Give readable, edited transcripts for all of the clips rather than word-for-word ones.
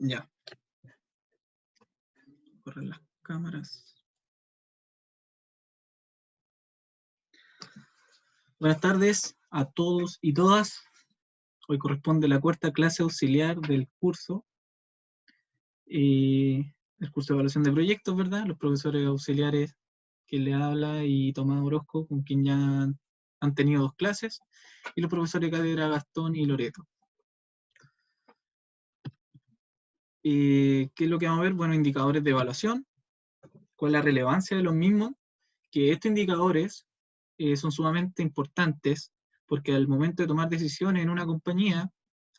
Ya. Corren las cámaras. Buenas tardes a todos y todas. Hoy corresponde la cuarta clase auxiliar del curso. El curso de evaluación de proyectos, ¿verdad? Los profesores auxiliares que le habla y Tomás Orozco, con quien ya han tenido 2 clases, y los profesores Cátedra Gastón y Loreto. ¿Qué es lo que vamos a ver? Bueno, indicadores de evaluación. ¿Cuál es la relevancia de los mismos? Que estos indicadores son sumamente importantes porque al momento de tomar decisiones en una compañía,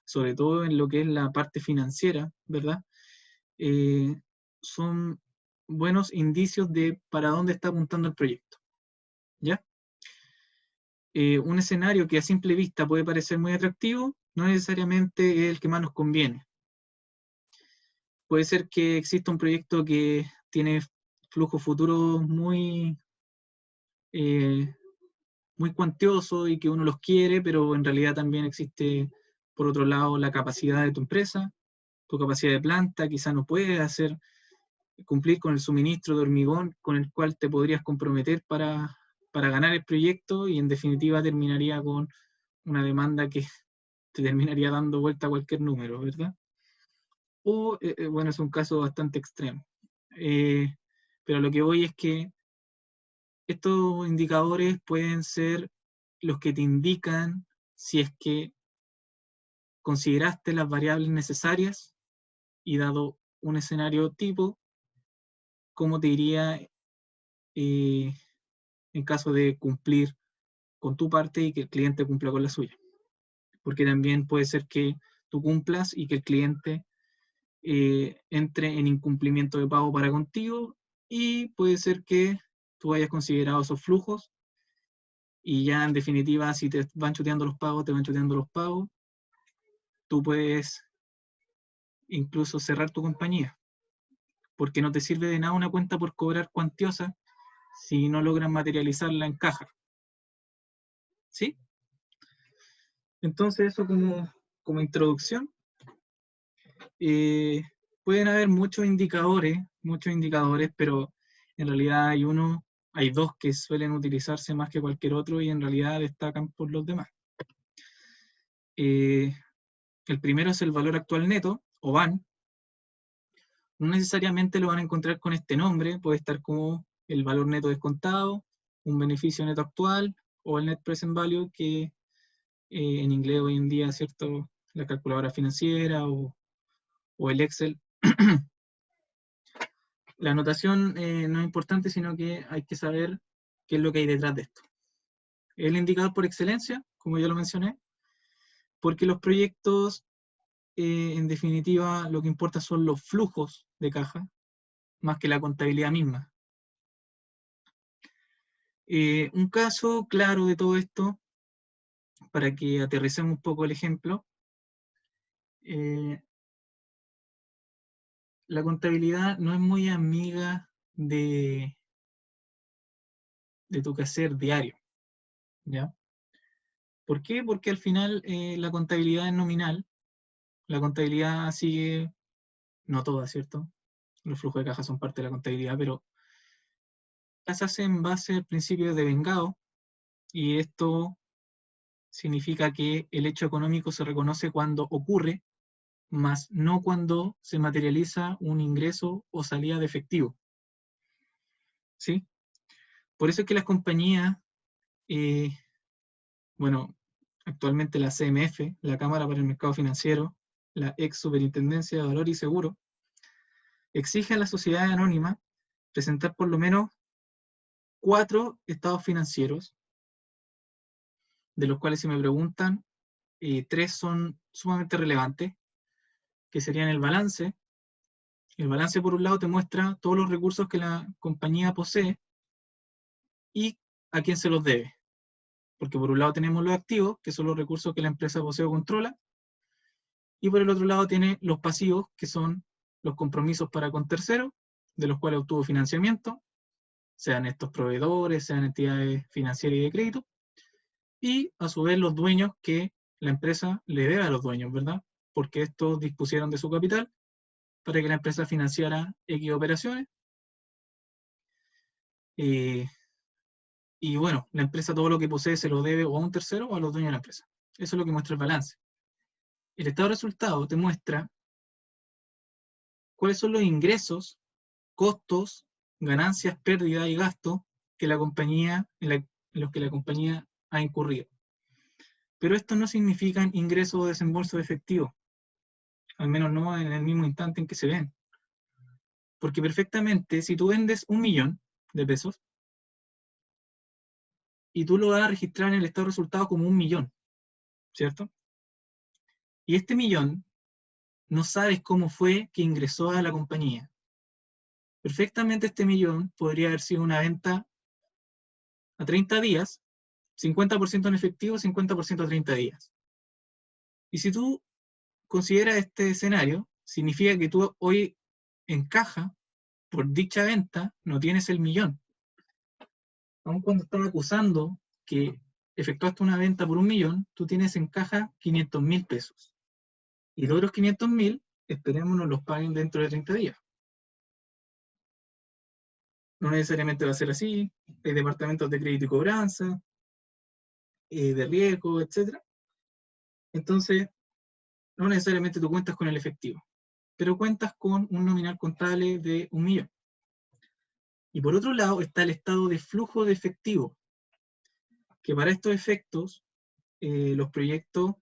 sobre todo en lo que es la parte financiera, ¿verdad? Son buenos indicios de para dónde está apuntando el proyecto, ¿ya? Un escenario que a simple vista puede parecer muy atractivo, no necesariamente es el que más nos conviene. Puede ser que exista un proyecto que tiene flujos futuros muy cuantioso y que uno los quiere, pero en realidad también existe, por otro lado, la capacidad de tu empresa, tu capacidad de planta, quizás no puedes cumplir con el suministro de hormigón con el cual te podrías comprometer para ganar el proyecto y en definitiva terminaría con una demanda que te terminaría dando vuelta a cualquier número, ¿verdad? O, bueno, es un caso bastante extremo. Pero lo que voy es que estos indicadores pueden ser los que te indican si es que consideraste las variables necesarias y dado un escenario tipo, cómo te iría en caso de cumplir con tu parte y que el cliente cumpla con la suya. Porque también puede ser que tú cumplas y que el cliente entre en incumplimiento de pago para contigo, y puede ser que tú hayas considerado esos flujos y ya en definitiva si te van chuteando los pagos, te van chuteando los pagos, tú puedes incluso cerrar tu compañía, porque no te sirve de nada una cuenta por cobrar cuantiosa si no logran materializarla en caja. ¿Sí? Entonces eso como introducción. Pueden haber muchos indicadores, pero en realidad hay 2 que suelen utilizarse más que cualquier otro y en realidad destacan por los demás. El primero es el valor actual neto, o VAN. No necesariamente lo van a encontrar con este nombre, puede estar como el valor neto descontado, un beneficio neto actual, o el net present value, que en inglés hoy en día, ¿cierto? La calculadora financiera o el Excel. La anotación no es importante, sino que hay que saber qué es lo que hay detrás de esto. El indicador por excelencia, como ya lo mencioné, porque los proyectos, en definitiva, lo que importa son los flujos de caja, más que la contabilidad misma. Un caso claro de todo esto, para que aterricemos un poco el ejemplo, la contabilidad no es muy amiga de tu quehacer diario, ¿ya? ¿Por qué? Porque al final la contabilidad es nominal, la contabilidad sigue, no toda, ¿cierto? Los flujos de caja son parte de la contabilidad, pero se hace en base al principio de vengado, y esto significa que el hecho económico se reconoce cuando ocurre, más no cuando se materializa un ingreso o salida de efectivo. ¿Sí? Por eso es que las compañías, bueno, actualmente la CMF, la Cámara para el Mercado Financiero, la ex Superintendencia de Valor y Seguro, exige a las sociedades anónimas presentar por lo menos 4 estados financieros, de los cuales, si me preguntan, 3 son sumamente relevantes, que serían el balance. El balance, por un lado, te muestra todos los recursos que la compañía posee y a quién se los debe. Porque por un lado tenemos los activos, que son los recursos que la empresa posee o controla, y por el otro lado tiene los pasivos, que son los compromisos para con terceros, de los cuales obtuvo financiamiento, sean estos proveedores, sean entidades financieras y de crédito, y a su vez los dueños que la empresa le debe a los dueños, ¿verdad? Porque estos dispusieron de su capital para que la empresa financiara X operaciones. Y bueno, la empresa todo lo que posee se lo debe o a un tercero o a los dueños de la empresa. Eso es lo que muestra el balance. El estado de resultados te muestra cuáles son los ingresos, costos, ganancias, pérdidas y gastos que la compañía, en los que la compañía ha incurrido. Pero esto no significa ingreso o desembolso de efectivo, al menos no en el mismo instante en que se ven. Porque perfectamente, si tú vendes 1.000.000 de pesos, y tú lo vas a registrar en el estado de resultados como 1.000.000, ¿cierto? Y este millón no sabes cómo fue que ingresó a la compañía. Perfectamente este millón podría haber sido una venta a 30 días, 50% en efectivo, 50% a 30 días. Y si tú consideras este escenario, significa que tú hoy en caja, por dicha venta, no tienes el millón. Aun cuando están acusando que efectuaste una venta por 1.000.000, tú tienes en caja 500.000 pesos. Y los otros 500.000, esperemos nos los paguen dentro de 30 días. No necesariamente va a ser así. Hay departamentos de crédito y cobranza, de riesgo, etc. Entonces, no necesariamente tú cuentas con el efectivo, pero cuentas con un nominal contable de 1.000.000. Y por otro lado está el estado de flujo de efectivo, que para estos efectos los proyectos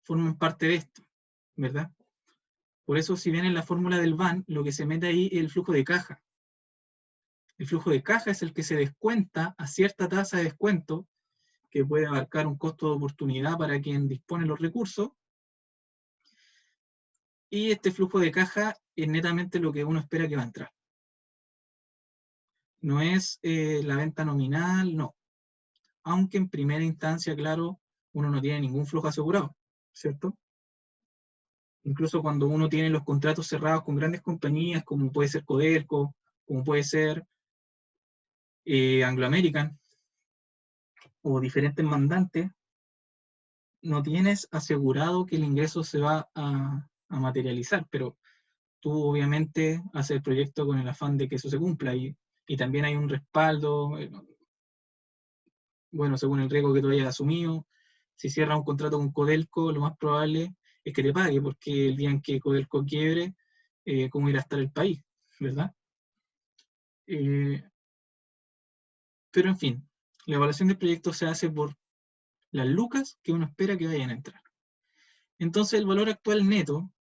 forman parte de esto, ¿verdad? Por eso, si bien en la fórmula del BAN, lo que se mete ahí es el flujo de caja. El flujo de caja es el que se descuenta a cierta tasa de descuento, que puede abarcar un costo de oportunidad para quien dispone los recursos. Y este flujo de caja es netamente lo que uno espera que va a entrar. No es la venta nominal, no. Aunque en primera instancia, claro, uno no tiene ningún flujo asegurado, ¿cierto? Incluso cuando uno tiene los contratos cerrados con grandes compañías, como puede ser Codelco, como puede ser Anglo American, o diferentes mandantes, no tienes asegurado que el ingreso se va a materializar, pero tú obviamente haces el proyecto con el afán de que eso se cumpla, y también hay un respaldo, bueno, según el riesgo que tú hayas asumido. Si cierras un contrato con Codelco, lo más probable es que te pague, porque el día en que Codelco quiebre, ¿cómo irá a estar el país? ¿Verdad? Pero en fin, la evaluación del proyecto se hace por las lucas que uno espera que vayan a entrar. Entonces el valor actual neto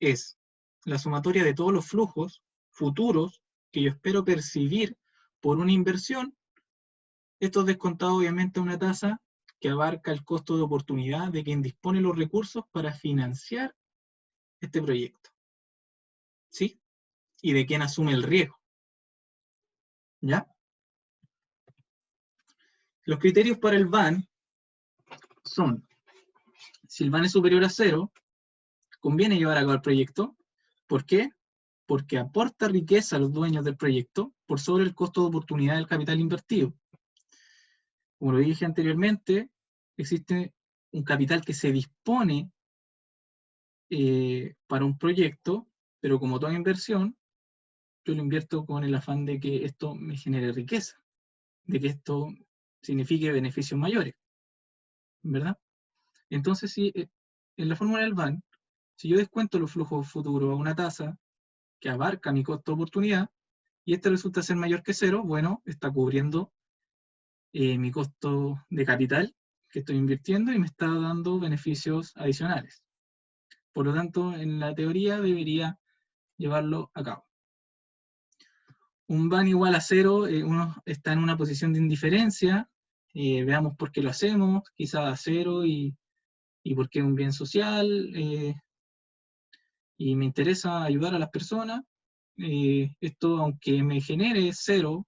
es la sumatoria de todos los flujos futuros que yo espero percibir por una inversión. Esto es descontado obviamente a una tasa que abarca el costo de oportunidad de quien dispone los recursos para financiar este proyecto, ¿sí? Y de quien asume el riesgo, ¿ya? Los criterios para el BAN son: si el BAN es superior a 0, conviene llevar a cabo el proyecto. ¿Por qué? Porque aporta riqueza a los dueños del proyecto por sobre el costo de oportunidad del capital invertido. Como lo dije anteriormente, existe un capital que se dispone para un proyecto, pero como toda inversión, yo lo invierto con el afán de que esto me genere riqueza, de que esto signifique beneficios mayores, ¿verdad? Entonces, si en la fórmula del BAN, si yo descuento los flujos futuros a una tasa que abarca mi costo de oportunidad, y este resulta ser mayor que 0, bueno, está cubriendo mi costo de capital que estoy invirtiendo y me está dando beneficios adicionales. Por lo tanto, en la teoría debería llevarlo a cabo. Un BAN igual a 0, uno está en una posición de indiferencia. Veamos por qué lo hacemos, quizás a 0 y porque es un bien social, y me interesa ayudar a las personas. Esto, aunque me genere 0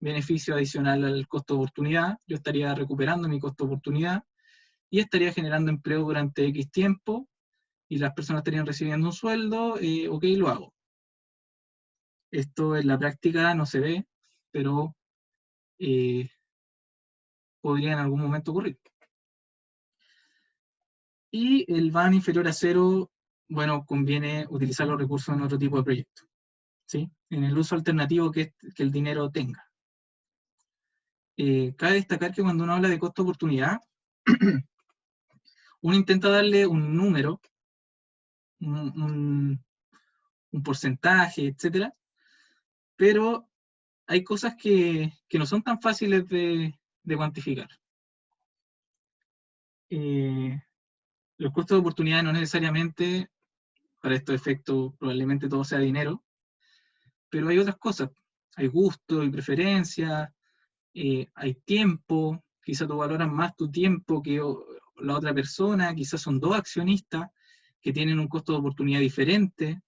beneficio adicional al costo de oportunidad, yo estaría recuperando mi costo de oportunidad y estaría generando empleo durante X tiempo, y las personas estarían recibiendo un sueldo. Ok, lo hago. Esto en la práctica no se ve, pero podría en algún momento ocurrir. Y el van inferior a 0, bueno, conviene utilizar los recursos en otro tipo de proyecto, ¿sí? En el uso alternativo que el dinero tenga. Cabe destacar que cuando uno habla de costo de oportunidad, uno intenta darle un número, un porcentaje, etcétera, pero hay cosas que no son tan fáciles de cuantificar. Los costos de oportunidad no necesariamente, para estos efectos, probablemente todo sea dinero, pero hay otras cosas. Hay gusto, hay preferencia, hay tiempo, quizás tú valoras más tu tiempo que la otra persona, quizás son dos accionistas que tienen un costo de oportunidad diferente,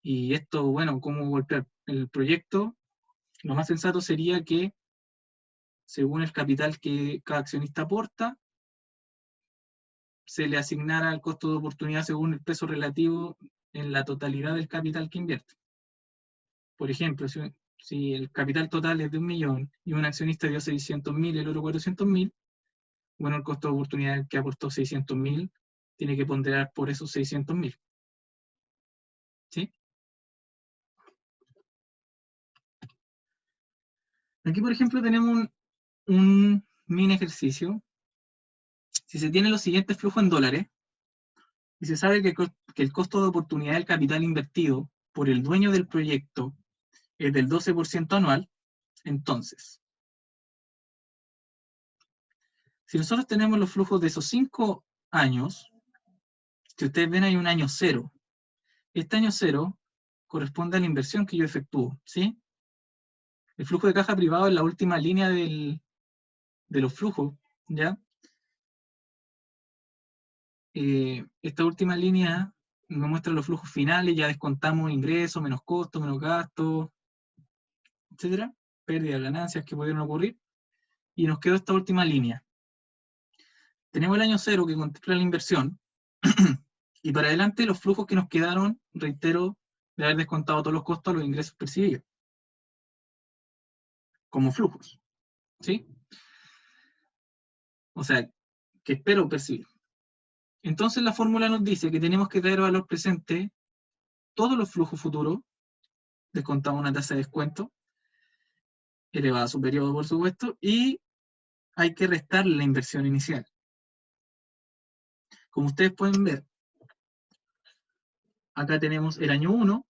y esto, bueno, ¿cómo golpear el proyecto? Lo más sensato sería que, según el capital que cada accionista aporta, se le asignara el costo de oportunidad según el peso relativo en la totalidad del capital que invierte. Por ejemplo, si el capital total es de 1.000.000 y un accionista dio 600.000 y el otro 400.000, bueno, el costo de oportunidad que aportó 600.000 tiene que ponderar por esos 600.000. ¿Sí? Aquí, por ejemplo, tenemos un mini ejercicio. Si se tienen los siguientes flujos en dólares, y se sabe que el costo de oportunidad del capital invertido por el dueño del proyecto es del 12% anual, entonces, si nosotros tenemos los flujos de esos 5 años, si ustedes ven hay un año cero. Este año cero corresponde a la inversión que yo efectúo, ¿sí? El flujo de caja privado es la última línea de los flujos, ¿ya? Esta última línea nos muestra los flujos finales, ya descontamos ingresos, menos costos, menos gastos, etcétera, pérdidas, ganancias que pudieron ocurrir, y nos quedó esta última línea. Tenemos el año cero que contempla la inversión, y para adelante los flujos que nos quedaron, reitero, de haber descontado todos los costos, los ingresos percibidos, como flujos, ¿sí? O sea, que espero percibir. Entonces la fórmula nos dice que tenemos que traer valor presente todos los flujos futuros, descontamos una tasa de descuento, elevada a su periodo, por supuesto, y hay que restar la inversión inicial. Como ustedes pueden ver, acá tenemos el año 1,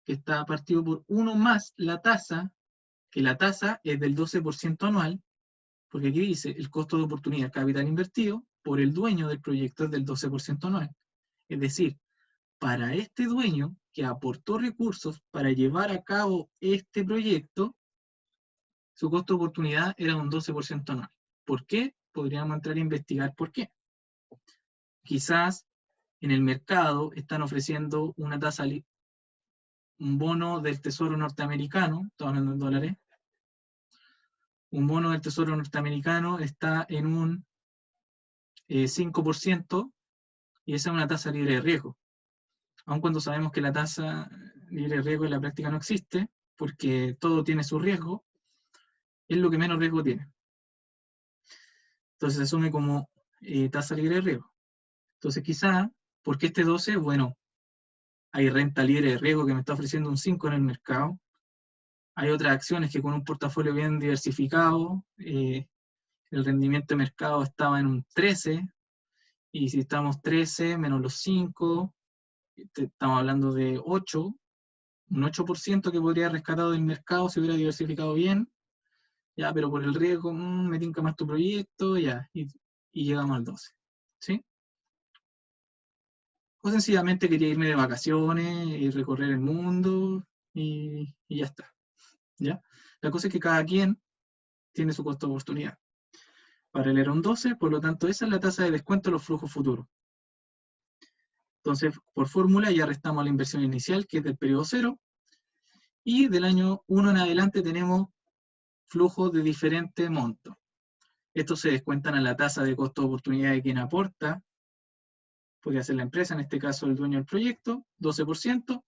que está partido por 1 más la tasa, que la tasa es del 12% anual, porque aquí dice el costo de oportunidad capital invertido por el dueño del proyecto es del 12% anual. Es decir, para este dueño que aportó recursos para llevar a cabo este proyecto, su costo de oportunidad era un 12% anual. ¿Por qué? Podríamos entrar a investigar por qué. Quizás en el mercado están ofreciendo una tasa, un bono del Tesoro norteamericano, estoy hablando en dólares, un bono del Tesoro norteamericano está en un 5%, y esa es una tasa libre de riesgo. Aun cuando sabemos que la tasa libre de riesgo en la práctica no existe, porque todo tiene su riesgo, es lo que menos riesgo tiene. Entonces se asume como tasa libre de riesgo. Entonces quizá, ¿por qué este 12? Bueno, hay renta libre de riesgo que me está ofreciendo un 5 en el mercado. Hay otras acciones que con un portafolio bien diversificado, el rendimiento de mercado estaba en un 13, y si estamos 13 menos los 5, estamos hablando de 8, un 8% que podría haber rescatado del mercado si hubiera diversificado bien, ya, pero por el riesgo, me tinca más tu proyecto, ya, y llegamos al 12, ¿sí? O sencillamente quería irme de vacaciones y recorrer el mundo, y ya está, ¿ya? La cosa es que cada quien tiene su costo de oportunidad. Para él era un 12, por lo tanto esa es la tasa de descuento de los flujos futuros. Entonces, por fórmula ya restamos la inversión inicial, que es del periodo 0, y del año 1 en adelante tenemos flujos de diferente monto. Estos se descuentan a la tasa de costo de oportunidad de quien aporta, podría ser la empresa, en este caso el dueño del proyecto, 12%,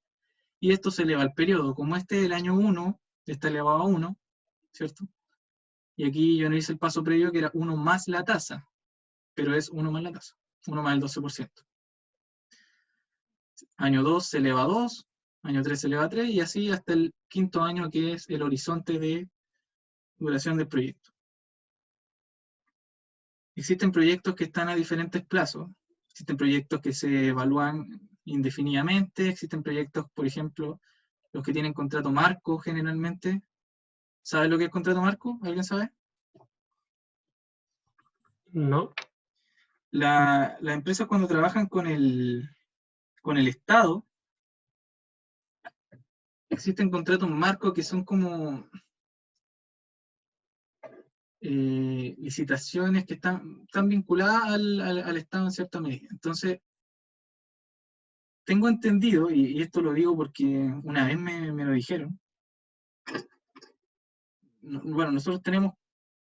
y esto se eleva al periodo. Como este es el año 1, está elevado a 1, ¿cierto? Y aquí yo no hice el paso previo, que era 1 más la tasa. pero es 1 más la tasa, 1 más el 12%. Año 2 se eleva a 2, año 3 se eleva a 3, y así hasta el quinto año, que es el horizonte de duración del proyecto. Existen proyectos que están a diferentes plazos, existen proyectos que se evalúan indefinidamente, existen proyectos, por ejemplo, los que tienen contrato marco generalmente. ¿Sabes lo que es contrato marco? ¿Alguien sabe? No. Las empresas, cuando trabajan con el Estado, existen contratos marco que son como licitaciones que están vinculadas al Estado en cierta medida. Entonces, tengo entendido, y esto lo digo porque una vez me lo dijeron. Bueno, nosotros tenemos,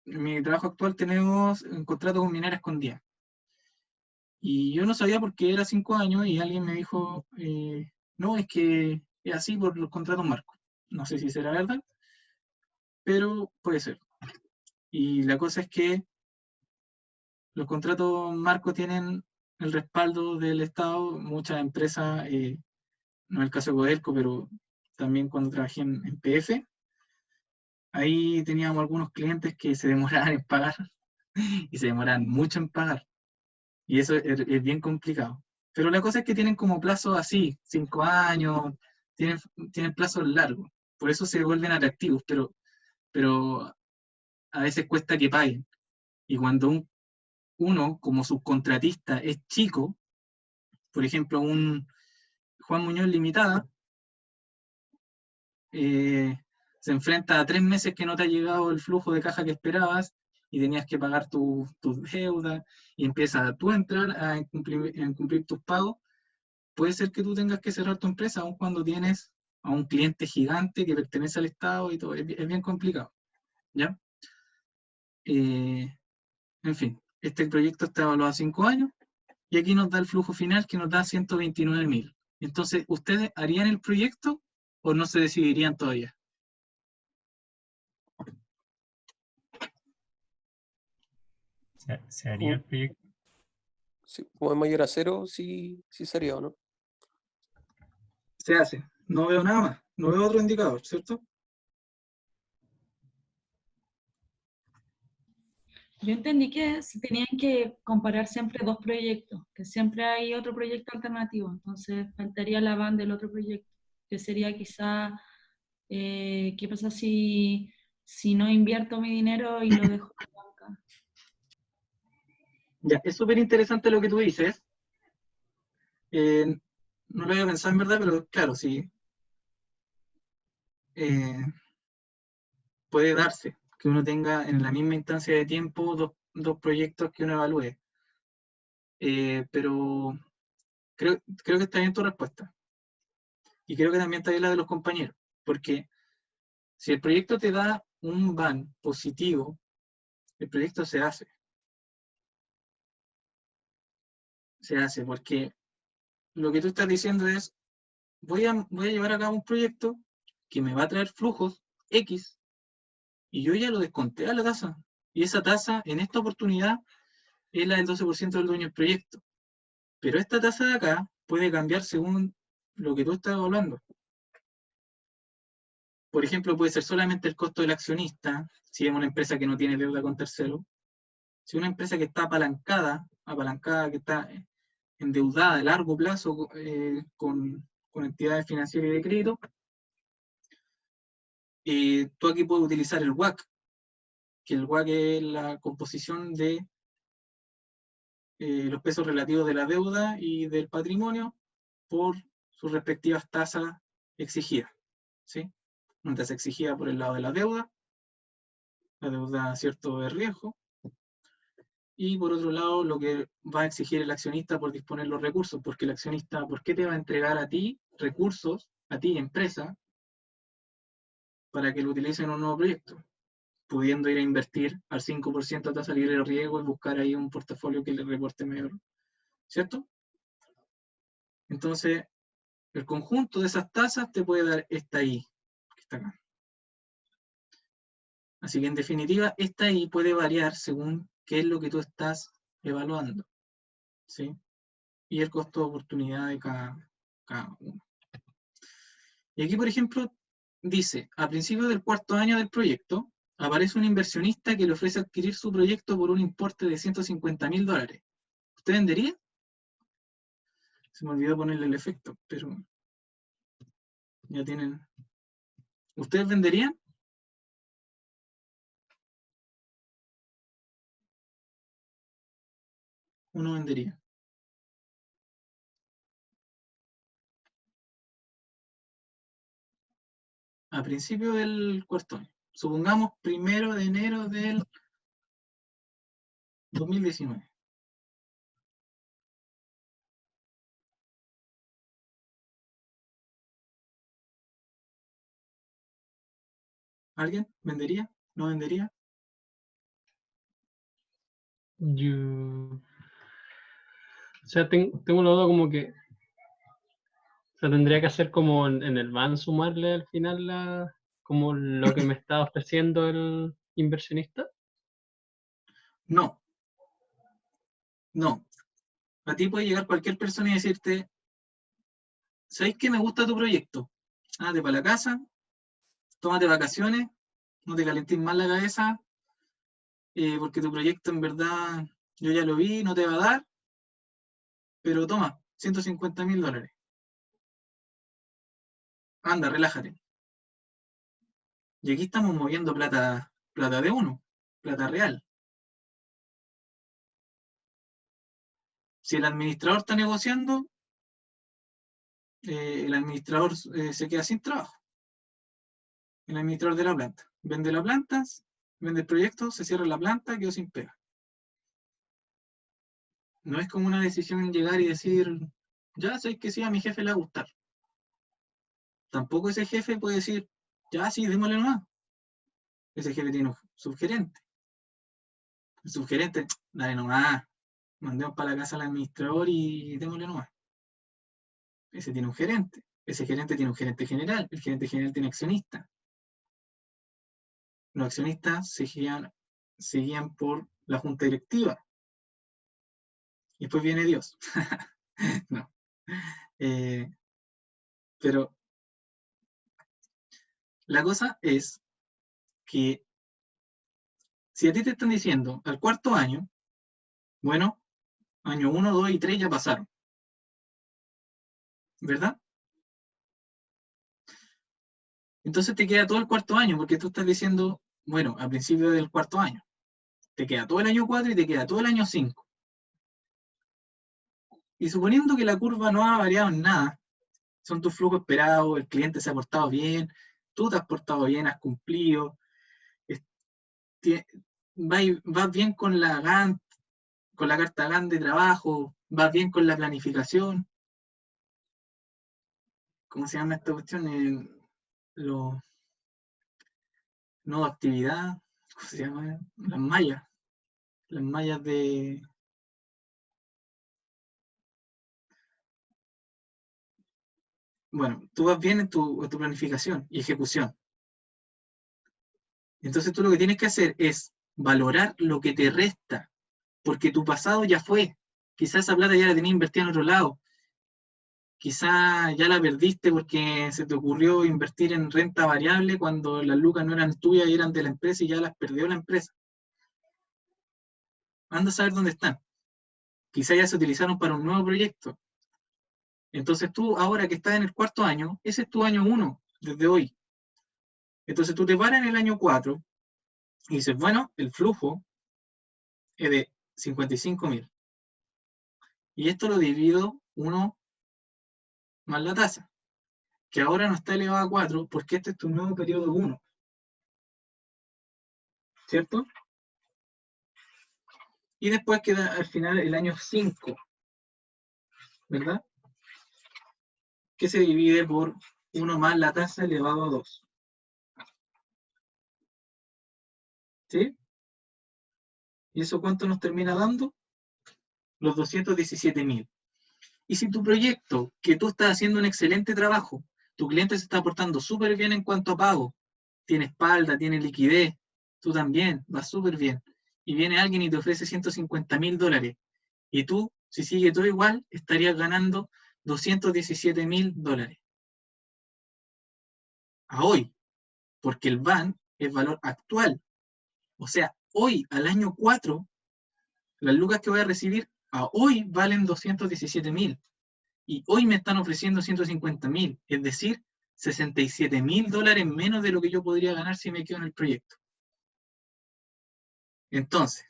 en mi trabajo actual tenemos un contrato con Minera Escondida. Y yo no sabía por qué era 5 años, y alguien me dijo, no, es que es así por los contratos marcos. No sé si será verdad, pero puede ser. Y la cosa es que los contratos marcos tienen el respaldo del Estado. Muchas empresas, no es el caso de Codelco, pero también cuando trabajé en PF, ahí teníamos algunos clientes que se demoraban en pagar, y se demoraban mucho en pagar. Y eso es bien complicado. Pero la cosa es que tienen como plazos así, 5 años, tienen plazos largos. Por eso se vuelven atractivos, pero a veces cuesta que paguen. Y cuando uno, como subcontratista, es chico, por ejemplo, un Juan Muñoz Limitada, se enfrenta a 3 meses que no te ha llegado el flujo de caja que esperabas, y tenías que pagar tus deudas, y empiezas tú a entrar a cumplir tus pagos. Puede ser que tú tengas que cerrar tu empresa aun cuando tienes a un cliente gigante que pertenece al Estado y todo. Es bien complicado, ¿ya? En fin, este proyecto está evaluado a 5 años, y aquí nos da el flujo final, que nos da 129.000. Entonces, ¿ustedes harían el proyecto o no se decidirían todavía? ¿Se haría el proyecto? Sí, como es mayor a 0, sí, sí sería, ¿o no? Se hace. No veo nada más. No veo otro indicador, ¿cierto? Yo entendí que se tenían que comparar siempre dos proyectos, que siempre hay otro proyecto alternativo, entonces faltaría la van del otro proyecto, que sería quizá, ¿qué pasa si no invierto mi dinero y lo dejo en la banca? Ya, es súper interesante lo que tú dices. No lo había pensado en verdad, pero claro, sí. Puede darse que uno tenga en la misma instancia de tiempo dos proyectos que uno evalúe. Pero creo que está bien tu respuesta. Y creo que también está bien la de los compañeros. Porque si el proyecto te da un ban positivo, el proyecto se hace. Se hace porque lo que tú estás diciendo es, voy a llevar a cabo un proyecto que me va a traer flujos X, y yo ya lo desconté a la tasa. Y esa tasa, en esta oportunidad, es la del 12% del dueño del proyecto. Pero esta tasa de acá puede cambiar según lo que tú estás evaluando. Por ejemplo, puede ser solamente el costo del accionista, si es una empresa que no tiene deuda con tercero. Si es una empresa que está apalancada, que está endeudada a largo plazo con entidades financieras y de crédito, tú aquí puedes utilizar el WACC, que el WACC es la composición de los pesos relativos de la deuda y del patrimonio por sus respectivas tasas exigidas, ¿sí? Una tasa exigida por el lado de la deuda, cierto, de riesgo, y por otro lado lo que va a exigir el accionista por disponer los recursos, porque el accionista, ¿por qué te va a entregar a ti recursos, a ti empresa, para que lo utilicen en un nuevo proyecto? Pudiendo ir a invertir al 5% a tasa libre de riesgo y buscar ahí un portafolio que le reporte mayor, ¿cierto? Entonces, el conjunto de esas tasas te puede dar esta I, que está acá. Así que en definitiva, esta I puede variar según qué es lo que tú estás evaluando, ¿sí? Y el costo de oportunidad de cada uno. Y aquí, por ejemplo, dice, a principio del cuarto año del proyecto, aparece un inversionista que le ofrece adquirir su proyecto por un importe de $150.000. ¿Usted vendería? Se me olvidó ponerle el efecto, pero ya tienen. ¿Ustedes venderían? Uno vendería. A principio del cuarto año. Supongamos 1 de enero del 2019. ¿Alguien vendería? ¿No vendería? Yo... O sea, tengo la duda como que... O sea, tendría que hacer como en el van sumarle al final como lo que me está ofreciendo el inversionista. No, no. A ti puede llegar cualquier persona y decirte, ¿sabéis que me gusta tu proyecto? Ándate para la casa, tómate vacaciones, no te calentís más la cabeza, porque tu proyecto en verdad yo ya lo vi, no te va a dar, pero toma, $150.000. Anda, relájate. Y aquí estamos moviendo plata de uno, plata real. Si el administrador está negociando, el administrador se queda sin trabajo. El administrador de la planta. Vende la planta, vende el proyecto, se cierra la planta, quedó sin pega. No es como una decisión en llegar y decir, ya sé que sí, a mi jefe le va a gustar. Tampoco ese jefe puede decir, ya sí, démosle nomás. Ese jefe tiene un subgerente. El subgerente, dale nomás, mandemos para la casa al administrador y démosle nomás. Ese tiene un gerente. Ese gerente tiene un gerente general. El gerente general tiene accionista. Los accionistas se guían por la junta directiva. Y después viene Dios. No. Pero la cosa es que si a ti te están diciendo al cuarto año, bueno, año 1, 2 y 3 ya pasaron, ¿verdad? Entonces te queda todo el cuarto año, porque tú estás diciendo, bueno, al principio del cuarto año, te queda todo el año 4 y te queda todo el año 5. Y suponiendo que la curva no ha variado en nada, son tus flujos esperados, el cliente se ha portado bien, tú te has portado bien, has cumplido, vas bien con la Gantt, con la carta Gantt de trabajo, vas bien con la planificación. ¿Cómo se llama esta cuestión? No actividad, ¿cómo se llama? Las mallas de... Bueno, tú vas bien en tu planificación y ejecución. Entonces tú lo que tienes que hacer es valorar lo que te resta, porque tu pasado ya fue. Quizás esa plata ya la tenías invertida en otro lado. Quizás ya la perdiste porque se te ocurrió invertir en renta variable cuando las lucas no eran tuyas y eran de la empresa y ya las perdió la empresa. Anda a saber dónde están. Quizás ya se utilizaron para un nuevo proyecto. Entonces tú, ahora que estás en el cuarto año, ese es tu año 1, desde hoy. Entonces tú te paras en el año 4 y dices, bueno, el flujo es de 55.000. Y esto lo divido 1 más la tasa, que ahora no está elevada a 4 porque este es tu nuevo periodo 1. ¿Cierto? Y después queda al final el año 5, ¿verdad? Que se divide por 1 más la tasa elevado a 2. ¿Sí? ¿Y eso cuánto nos termina dando? Los 217.000. Y si tu proyecto, que tú estás haciendo un excelente trabajo, tu cliente se está portando súper bien en cuanto a pago, tiene espalda, tiene liquidez, tú también, vas súper bien, y viene alguien y te ofrece $150.000, y tú, si sigue todo igual, estarías ganando $217.000 a hoy, porque el BAN es valor actual. O sea, hoy, al año 4, las lucas que voy a recibir a hoy valen 217.000. Y hoy me están ofreciendo 150.000. Es decir, $67.000 menos de lo que yo podría ganar si me quedo en el proyecto. Entonces,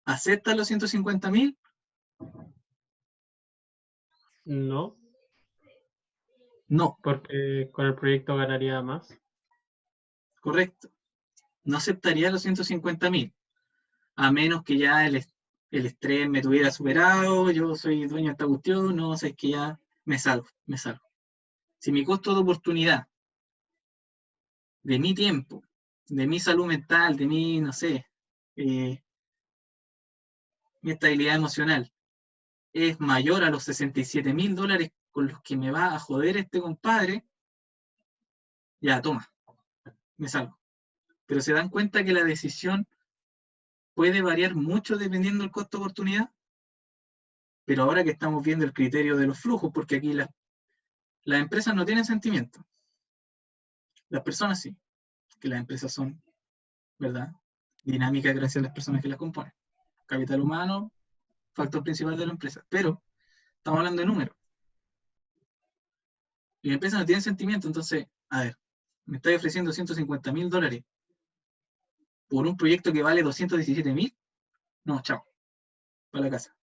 ¿aceptas los 150.000? No, No, porque con el proyecto ganaría más. correcto. No aceptaría los 150.000. A menos que ya el estrés me tuviera superado, yo soy dueño de esta cuestión, no sé, es que ya me salgo. Si mi costo de oportunidad, de mi tiempo, de mi salud mental, de mi, no sé, mi estabilidad emocional, es mayor a los $67.000 con los que me va a joder este compadre, ya, toma, me salgo. Pero se dan cuenta que la decisión puede variar mucho dependiendo del costo de oportunidad. Pero ahora que estamos viendo el criterio de los flujos, porque aquí las empresas no tienen sentimiento, las personas sí, que las empresas son, ¿verdad?, dinámicas gracias a las personas que las componen. Capital humano, factor principal de la empresa. Pero estamos hablando de números. Y la empresa no tiene sentimiento, entonces, a ver, me estáis ofreciendo $150.000 por un proyecto que vale 217.000. No, chao, para la casa.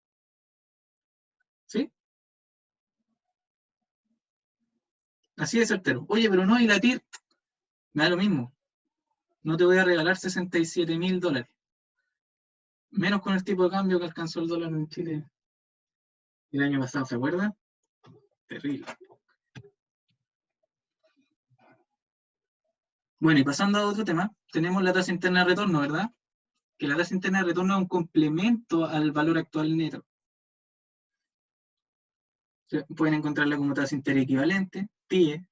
¿Sí? Así de certero. Oye, pero no, y la TIR, me da lo mismo. No te voy a regalar $67.000. Menos con el tipo de cambio que alcanzó el dólar en Chile el año pasado, ¿se acuerda? Terrible. Bueno, y pasando a otro tema, tenemos la tasa interna de retorno, ¿verdad? Que la tasa interna de retorno es un complemento al valor actual neto. Pueden encontrarla como tasa interna equivalente, TIE,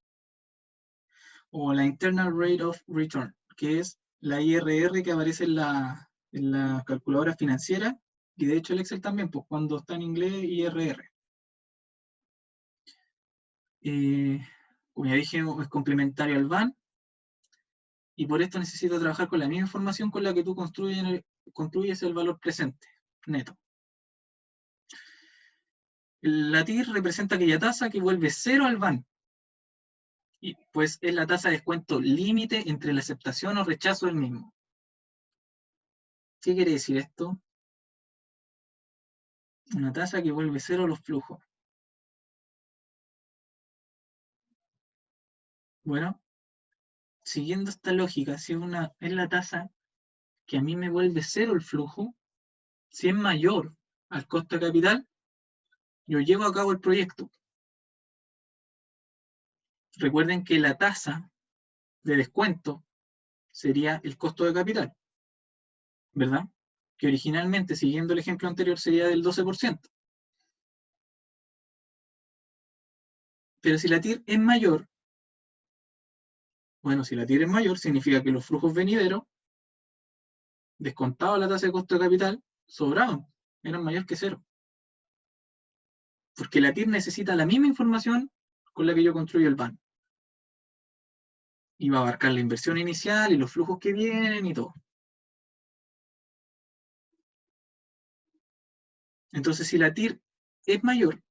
o la Internal Rate of Return, que es la IRR que aparece en la calculadora financiera, y de hecho el Excel también, pues cuando está en inglés, IRR. Como ya dije, es complementario al BAN, y por esto necesito trabajar con la misma información con la que tú construyes el valor presente, neto. La TIR representa aquella tasa que vuelve cero al BAN, y pues es la tasa de descuento límite entre la aceptación o rechazo del mismo. ¿Qué quiere decir esto? Una tasa que vuelve cero los flujos. Bueno, siguiendo esta lógica, si es la tasa que a mí me vuelve cero el flujo, si es mayor al costo de capital, yo llevo a cabo el proyecto. Recuerden que la tasa de descuento sería el costo de capital, ¿verdad? Que originalmente, siguiendo el ejemplo anterior, sería del 12%. Pero si la TIR es mayor, bueno, si la TIR es mayor, significa que los flujos venideros, descontado la tasa de costo de capital, sobraban, eran mayor que cero. Porque la TIR necesita la misma información con la que yo construyo el BAN. Y va a abarcar la inversión inicial y los flujos que vienen y todo. Entonces, si la TIR es mayor,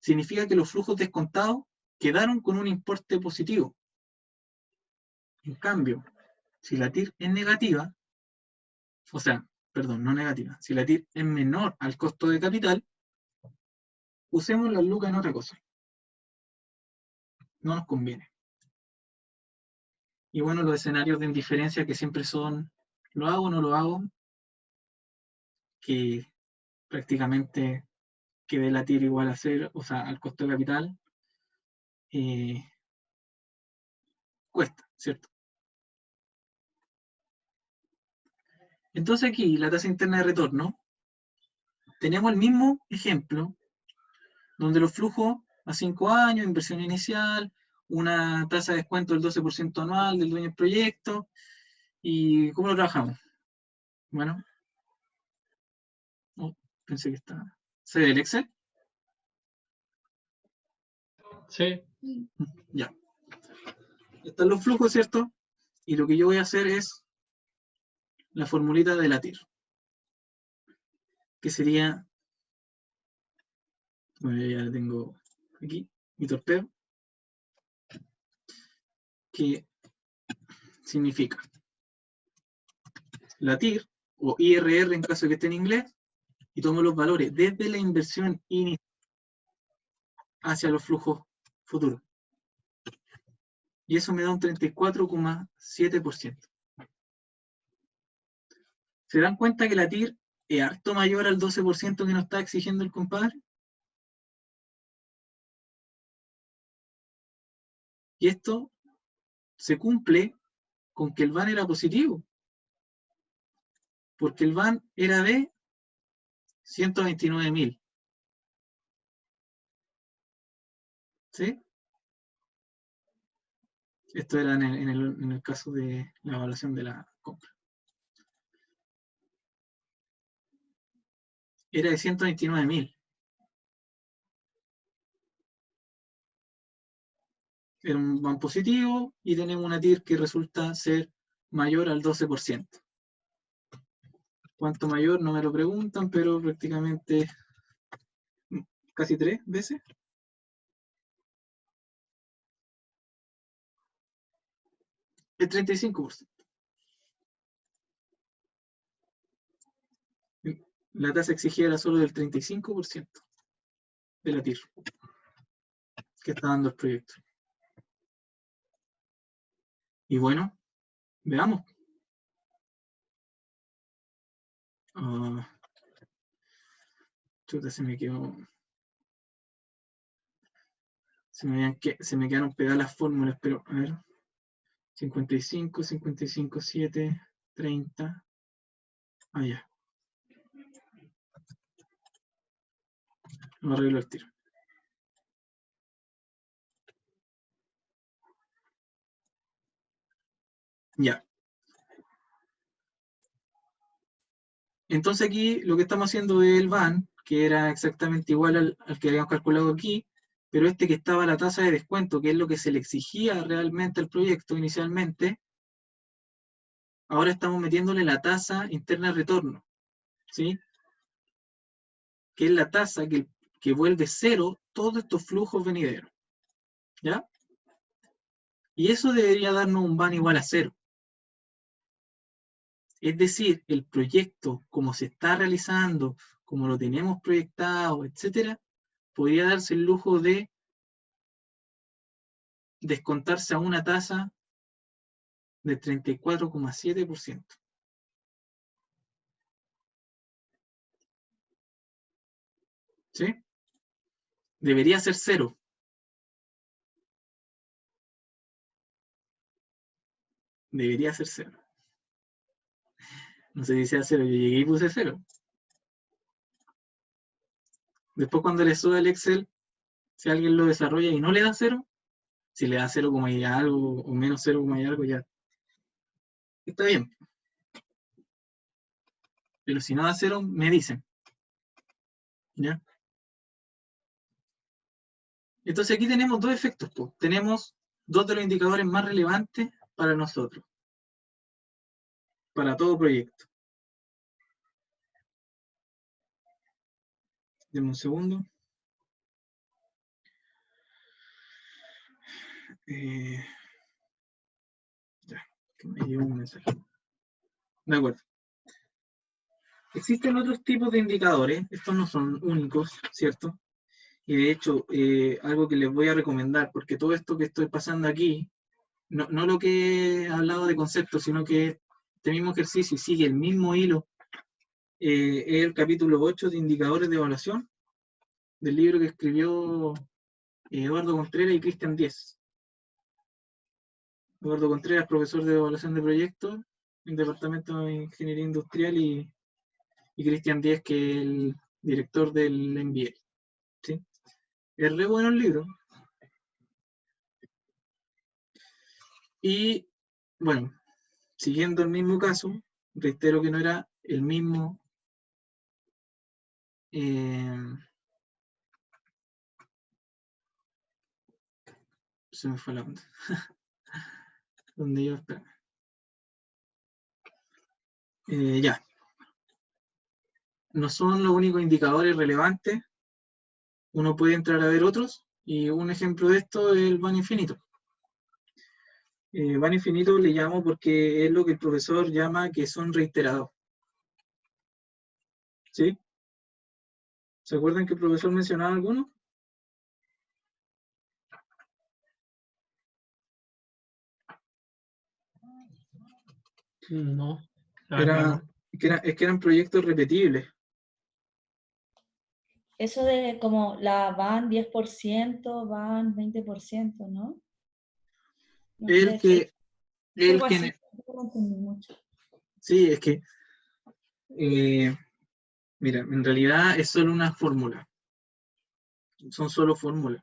significa que los flujos descontados quedaron con un importe positivo. En cambio, si la TIR es negativa, o sea, perdón, no negativa, si la TIR es menor al costo de capital, usemos las lucas en otra cosa. No nos conviene. Y bueno, los escenarios de indiferencia que siempre son, ¿lo hago o no lo hago? Que prácticamente quede la TIR igual a cero, o sea, al costo de capital, cuesta, ¿cierto? Entonces aquí, la tasa interna de retorno, tenemos el mismo ejemplo, donde los flujos a 5 años, inversión inicial, una tasa de descuento del 12% anual del dueño del proyecto, y ¿cómo lo trabajamos? Bueno. Oh, pensé que estaba. ¿Se ve el Excel? Sí. Ya. Están los flujos, ¿cierto? Y lo que yo voy a hacer es la formulita de la TIR. Que sería... Bueno, ya la tengo aquí, mi torpedo. Que significa la TIR, o IRR en caso de que esté en inglés, y tomo los valores desde la inversión inicial hacia los flujos futuros. Y eso me da un 34,7%. ¿Se dan cuenta que la TIR es harto mayor al 12% que nos está exigiendo el compadre? Y esto se cumple con que el VAN era positivo. Porque el VAN era de 129.000. ¿Sí? Esto era en el caso de la evaluación de la compra. Era de 129.000. Era un VAN positivo y tenemos una TIR que resulta ser mayor al 12%. ¿Cuánto mayor? No me lo preguntan, pero prácticamente casi 3 veces. El 35%. La tasa exigida era solo del 35% de la TIR que está dando el proyecto. Y bueno, veamos. Chuta, se me quedó. Se me quedaron pegadas las fórmulas, pero a ver. 55, 55, 7, 30. Ah, ya. Lo arreglo el tiro. Ya. Entonces aquí lo que estamos haciendo es el VAN, que era exactamente igual al que habíamos calculado aquí, pero este que estaba la tasa de descuento, que es lo que se le exigía realmente al proyecto inicialmente, ahora estamos metiéndole la tasa interna de retorno, ¿sí? Que es la tasa que vuelve cero todos estos flujos venideros, ¿ya? Y eso debería darnos un VAN igual a cero. Es decir, el proyecto, como se está realizando, como lo tenemos proyectado, etcétera, podría darse el lujo de descontarse a una tasa del 34,7%. ¿Sí? Debería ser cero. Debería ser cero. No sé si sea cero, yo llegué y puse cero. Después cuando le sube el Excel, si alguien lo desarrolla y no le da cero, si le da 0, y algo, o menos 0, y algo, ya está bien. Pero si no da 0, me dicen. ¿Ya? Entonces aquí tenemos dos efectos. Pues. Tenemos dos de los indicadores más relevantes para nosotros. Para todo proyecto. Deme un segundo. Ya, que me llegó un mensaje. De acuerdo. Existen otros tipos de indicadores, estos no son únicos, ¿cierto? Y de hecho, algo que les voy a recomendar, porque todo esto que estoy pasando aquí, no lo que he hablado de conceptos, sino que este mismo ejercicio sigue el mismo hilo, es el capítulo 8 de indicadores de evaluación, del libro que escribió Eduardo Contreras y Cristian Diez. Eduardo Contreras, profesor de evaluación de proyectos en el Departamento de Ingeniería Industrial, y Cristian Diez, que es el director del MBA. ¿Sí? Es re bueno el libro. Y, bueno, siguiendo el mismo caso, reitero que no era el mismo se me fue la onda. Donde yo, espera. Ya. No son los únicos indicadores relevantes. Uno puede entrar a ver otros, y un ejemplo de esto es el van infinito. Van infinito le llamo porque es lo que el profesor llama que son reiterados. ¿Sí? ¿Se acuerdan que el profesor mencionaba algunos? No, la verdad no. Es que eran proyectos repetibles. Eso de como la van 10%, van 20%, ¿no? No El sé, que, algo así, no lo entendí mucho. sí, es que, mira, en realidad es solo una fórmula. Son solo fórmulas.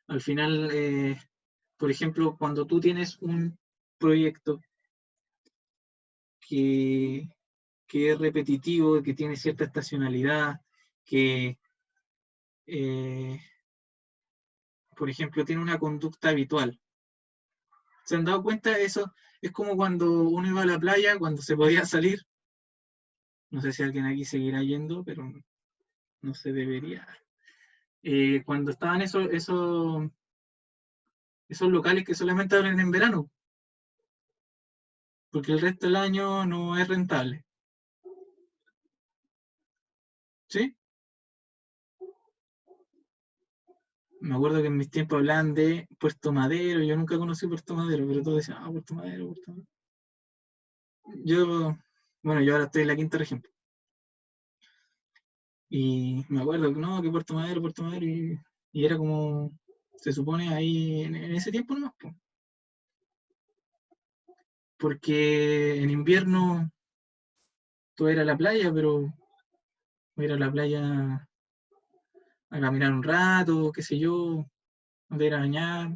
Al final, por ejemplo, cuando tú tienes un proyecto que es repetitivo, que tiene cierta estacionalidad, que, por ejemplo, tiene una conducta habitual. ¿Se han dado cuenta? Eso es como cuando uno iba a la playa, cuando se podía salir. No sé si alguien aquí seguirá yendo, pero no se debería. Cuando estaban esos locales que solamente abren en verano, porque el resto del año no es rentable. ¿Sí? Me acuerdo que en mis tiempos hablaban de Puerto Madero, yo nunca conocí Puerto Madero, pero todos decían, Puerto Madero, Puerto Madero. Yo ahora estoy en la quinta región. Y me acuerdo que no, que Puerto Madero, y era como, se supone ahí en ese tiempo nomás, po. Porque en invierno todo era la playa, pero ir a la playa a caminar un rato, qué sé yo, a ir a bañar.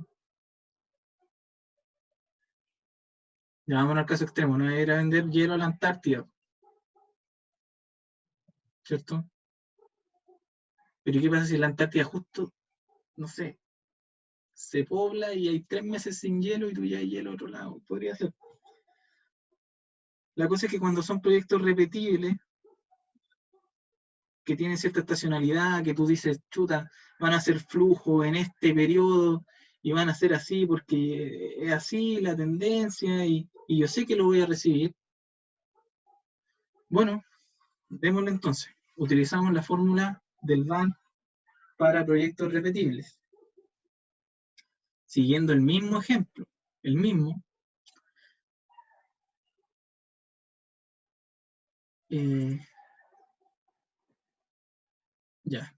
Ya vamos al caso extremo, no ir a vender hielo a la Antártida, ¿cierto? Pero ¿qué pasa si la Antártida justo, no sé, se pobla y hay 3 meses sin hielo y tú ya hay hielo a otro lado? Podría ser. La cosa es que cuando son proyectos repetibles, que tienen cierta estacionalidad, que tú dices, chuta, van a hacer flujo en este periodo y van a ser así porque es así la tendencia y yo sé que lo voy a recibir. Bueno, démosle entonces. Utilizamos la fórmula del van para proyectos repetibles. Siguiendo el mismo ejemplo, el mismo, ya.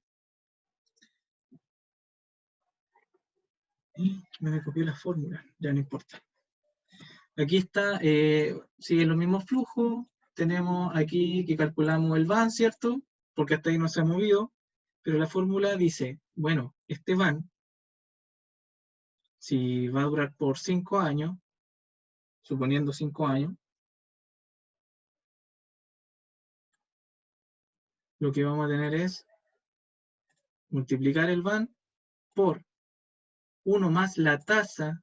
Me copió la fórmula, ya no importa. Aquí está, siguen los mismos flujos. Tenemos aquí que calculamos el van, ¿cierto? Porque hasta ahí no se ha movido. Pero la fórmula dice, bueno, este van, si va a durar por 5 años, suponiendo 5 años, lo que vamos a tener es multiplicar el van por 1 más la tasa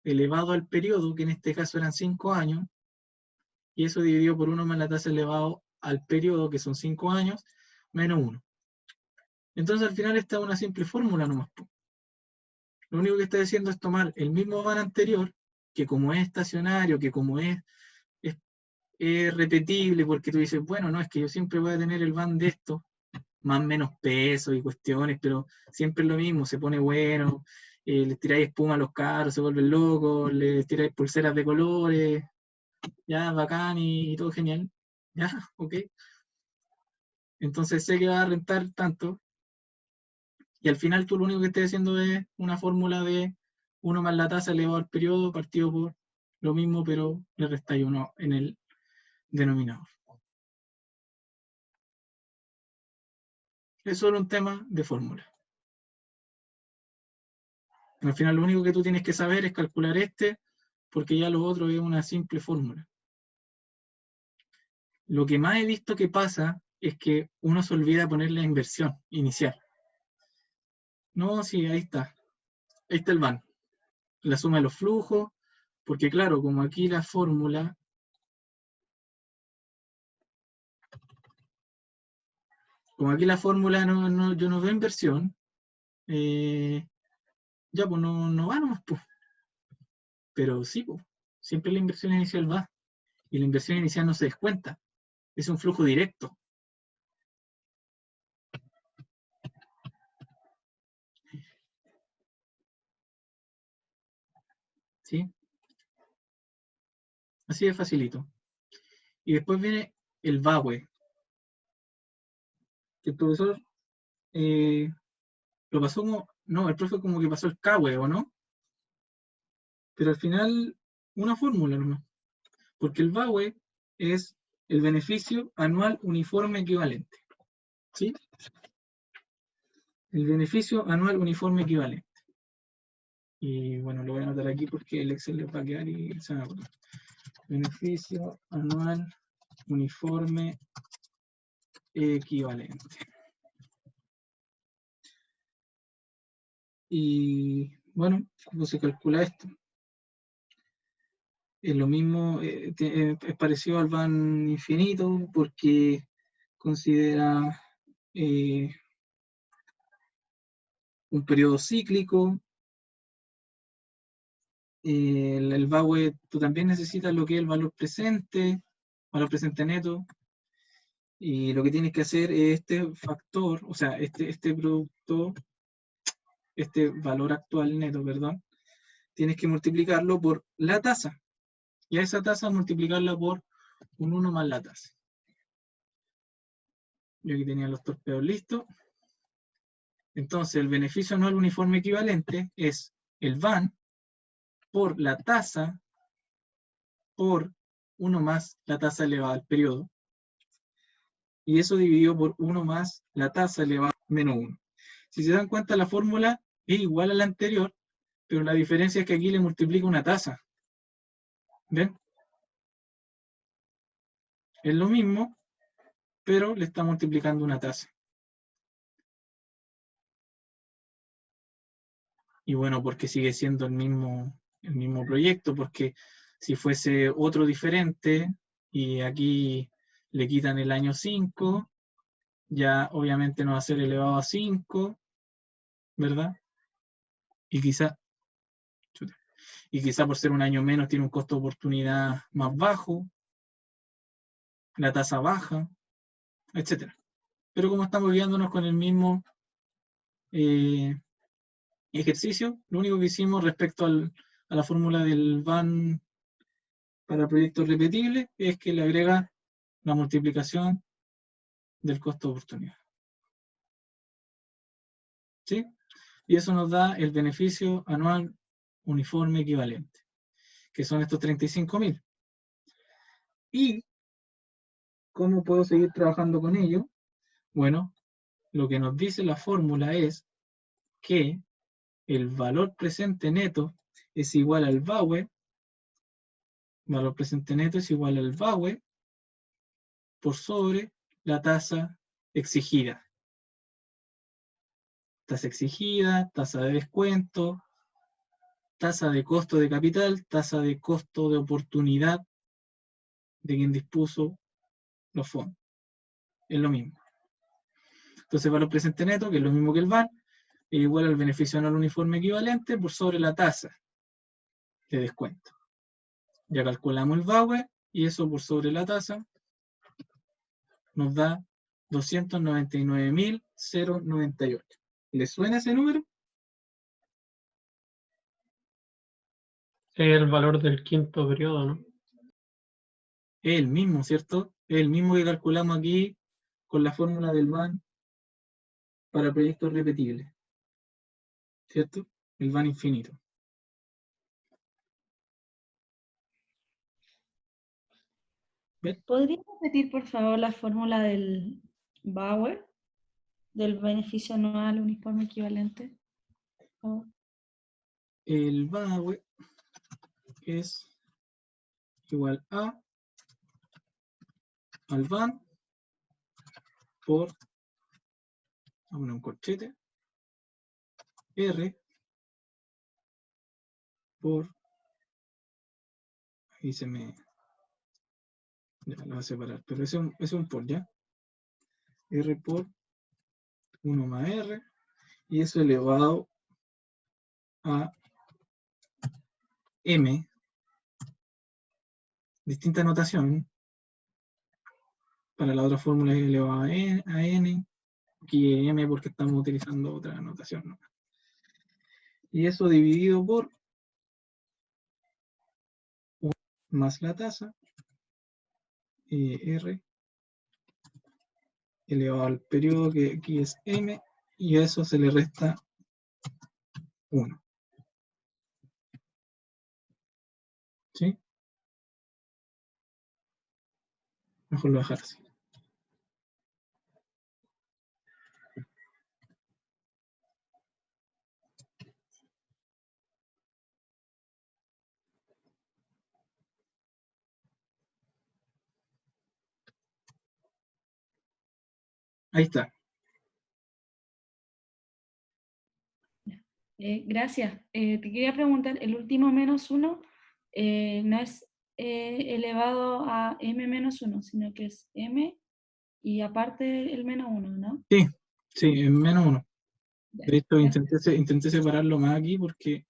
elevado al periodo, que en este caso eran 5 años, y eso dividido por 1 más la tasa elevado al periodo, que son 5 años, menos 1. Entonces al final esta es una simple fórmula nomás. Lo único que está diciendo es tomar el mismo van anterior, que como es estacionario, que como es repetible, porque tú dices, bueno, no, es que yo siempre voy a tener el van de esto, más o menos peso y cuestiones, pero siempre es lo mismo, se pone bueno, les tiráis espuma a los carros, se vuelven locos, les tiráis pulseras de colores, ya, bacán y todo genial, ya, ok. Entonces sé que va a rentar tanto, y al final tú lo único que estás haciendo es una fórmula de 1 más la tasa elevado al periodo partido por lo mismo, pero le restáis 1 en el denominador. Es solo un tema de fórmula. Al final lo único que tú tienes que saber es calcular porque ya lo otro es una simple fórmula. Lo que más he visto que pasa es que uno se olvida poner la inversión inicial. No, sí, ahí está. Ahí está el VAN. La suma de los flujos, porque claro, como aquí la fórmula, yo no veo inversión, ya pues no va nomás, pues. Pero sí, pues, siempre la inversión inicial va. Y la inversión inicial no se descuenta. Es un flujo directo. ¿Sí? Así de facilito. Y después viene el VAWE, que el profesor lo pasó como, no, el profe como que pasó el CAWE, ¿o no? Pero al final, una fórmula nomás. Porque el VAWE es el beneficio anual uniforme equivalente. ¿Sí? El beneficio anual uniforme equivalente. Y bueno, lo voy a anotar aquí porque el Excel le va a quedar y se va a acordar. Beneficio anual uniforme equivalente. Y bueno, ¿cómo se calcula esto? Es lo mismo, es parecido al VAN infinito porque considera un periodo cíclico. El VAWE, tú también necesitas lo que es el valor presente neto, y lo que tienes que hacer es este factor, o sea, este producto, este valor actual neto, perdón, tienes que multiplicarlo por la tasa, y a esa tasa multiplicarla por un 1 más la tasa. Yo aquí tenía los torpedos listos. Entonces, el beneficio anual uniforme equivalente es el VAN por la tasa por 1 más la tasa elevada al periodo, y eso dividido por 1 más la tasa elevada a menos 1. Si se dan cuenta, la fórmula es igual a la anterior, pero la diferencia es que aquí le multiplica una tasa. ¿Ven? Es lo mismo, pero le está multiplicando una tasa. Y bueno, porque sigue siendo el mismo proyecto, porque si fuese otro diferente, y aquí le quitan el año 5, ya obviamente no va a ser elevado a 5, ¿verdad? Y quizá por ser un año menos tiene un costo de oportunidad más bajo, la tasa baja, etc. Pero como estamos guiándonos con el mismo ejercicio, lo único que hicimos respecto a la fórmula del VAN para proyectos repetibles es que le agrega la multiplicación del costo de oportunidad. ¿Sí? Y eso nos da el beneficio anual uniforme equivalente, que son estos 35.000. ¿Y cómo puedo seguir trabajando con ello? Bueno, lo que nos dice la fórmula es que el valor presente neto es igual al VAWE, valor presente neto es igual al VAWE por sobre la tasa exigida. Tasa exigida, tasa de descuento, tasa de costo de capital, tasa de costo de oportunidad de quien dispuso los fondos. Es lo mismo. Entonces, valor presente neto, que es lo mismo que el VAR, es igual al beneficio anual uniforme equivalente por sobre la tasa de descuento. Ya calculamos el VAWE y eso por sobre la tasa nos da 299.098. ¿Le suena ese número? Es el valor del quinto periodo, ¿no? Es el mismo, ¿cierto? Es el mismo que calculamos aquí con la fórmula del VAN para proyectos repetibles, ¿cierto? El VAN infinito. ¿Ven? ¿Podría repetir, por favor, la fórmula del Bauer, del beneficio anual uniforme equivalente? Oh. El VAWE es igual a al van por, vamos a poner un corchete, R por, ahí se me, ya lo voy a separar, pero ese es un por, ¿ya? R por 1 más R, y eso elevado a M, distinta notación. Para la otra fórmula es elevado a N, aquí M porque estamos utilizando otra notación, ¿no? Y eso dividido por 1 más la tasa, R, elevado al periodo que aquí es M, y a eso se le resta 1. ¿Sí? Mejor lo dejar así. Ahí está. Gracias. Te quería preguntar, el último -1 no es elevado a m menos 1, sino que es m y aparte el -1, ¿no? Sí, sí, en menos 1. Ya, De hecho, gracias. intenté separarlo más aquí porque,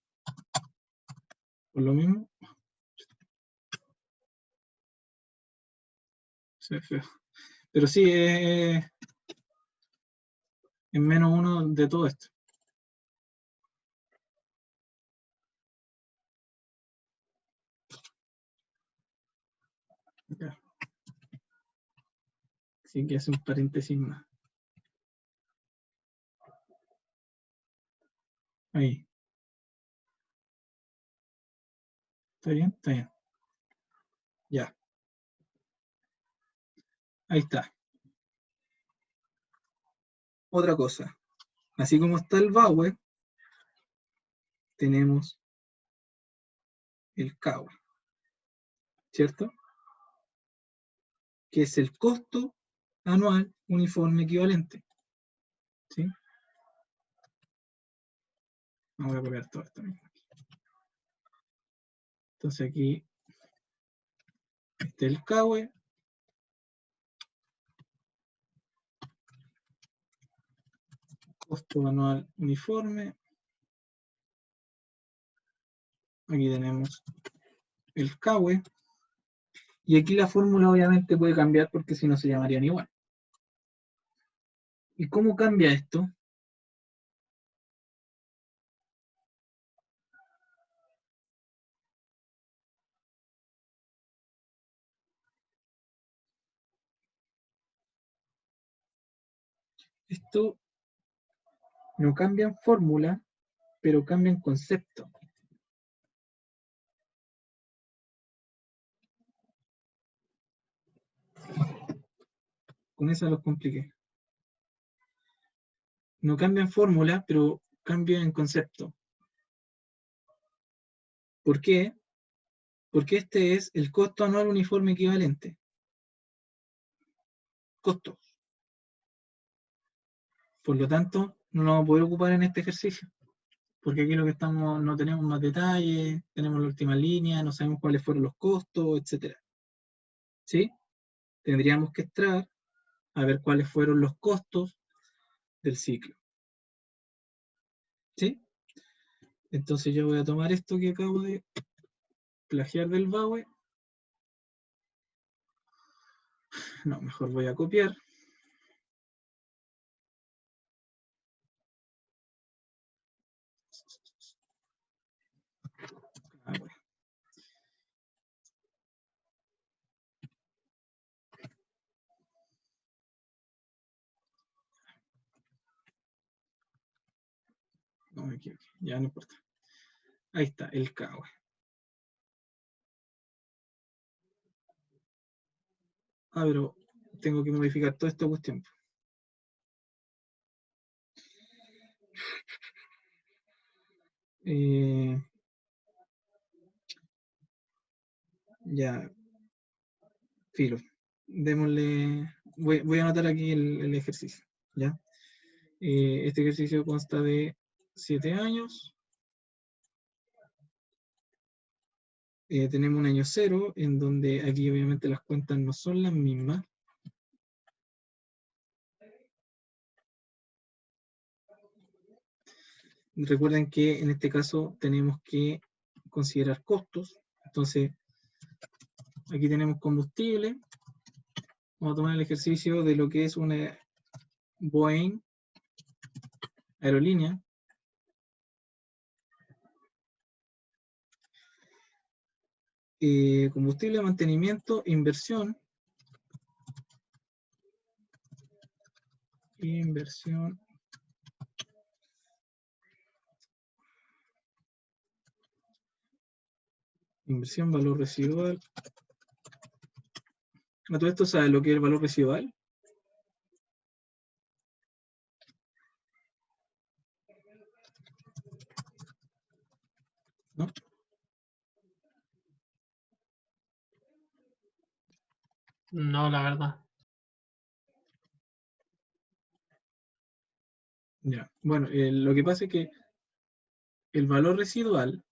por lo mismo, se ve feo. Pero sí, es en menos 1 de todo esto. Ya. Así que hace un paréntesis más. Ahí. ¿Está bien? Está bien. Ya. Ahí está. Otra cosa. Así como está el VAWE, tenemos el CAWE, ¿cierto? Que es el costo anual uniforme equivalente. ¿Sí? Vamos a copiar todo esto mismo. Entonces aquí está el CAWE. Costo anual uniforme. Aquí tenemos el CAWE. Y aquí la fórmula obviamente puede cambiar porque si no se llamarían igual. ¿Y cómo cambia esto? Esto no cambia en fórmula, pero cambia en concepto. Con eso los compliqué. No cambia en fórmula, pero cambia en concepto. ¿Por qué? Porque este es el costo anual uniforme equivalente. Costo. Por lo tanto, no lo vamos a poder ocupar en este ejercicio. Porque aquí lo que estamos, no tenemos más detalles, tenemos la última línea, no sabemos cuáles fueron los costos, etc. ¿Sí? Tendríamos que entrar a ver cuáles fueron los costos del ciclo. ¿Sí? Entonces yo voy a tomar esto que acabo de plagiar del VAWE. No, mejor voy a copiar. Ah, bueno. No me equivoqué, ya no importa. Ahí está, el CAWE. Ah, pero tengo que modificar toda esta cuestión. Ya, filo. démosle, voy a anotar aquí el ejercicio, ¿ya? Este ejercicio consta de 7 años. Tenemos un año 0, en donde aquí obviamente las cuentas no son las mismas. Recuerden que en este caso tenemos que considerar costos. Entonces, aquí tenemos combustible. Vamos a tomar el ejercicio de lo que es una Boeing aerolínea. Combustible, mantenimiento, inversión. Inversión. Inversión, valor residual. ¿A todo esto sabes lo que es el valor residual? ¿No? No, la verdad. Ya. Bueno, lo que pasa es que el valor residual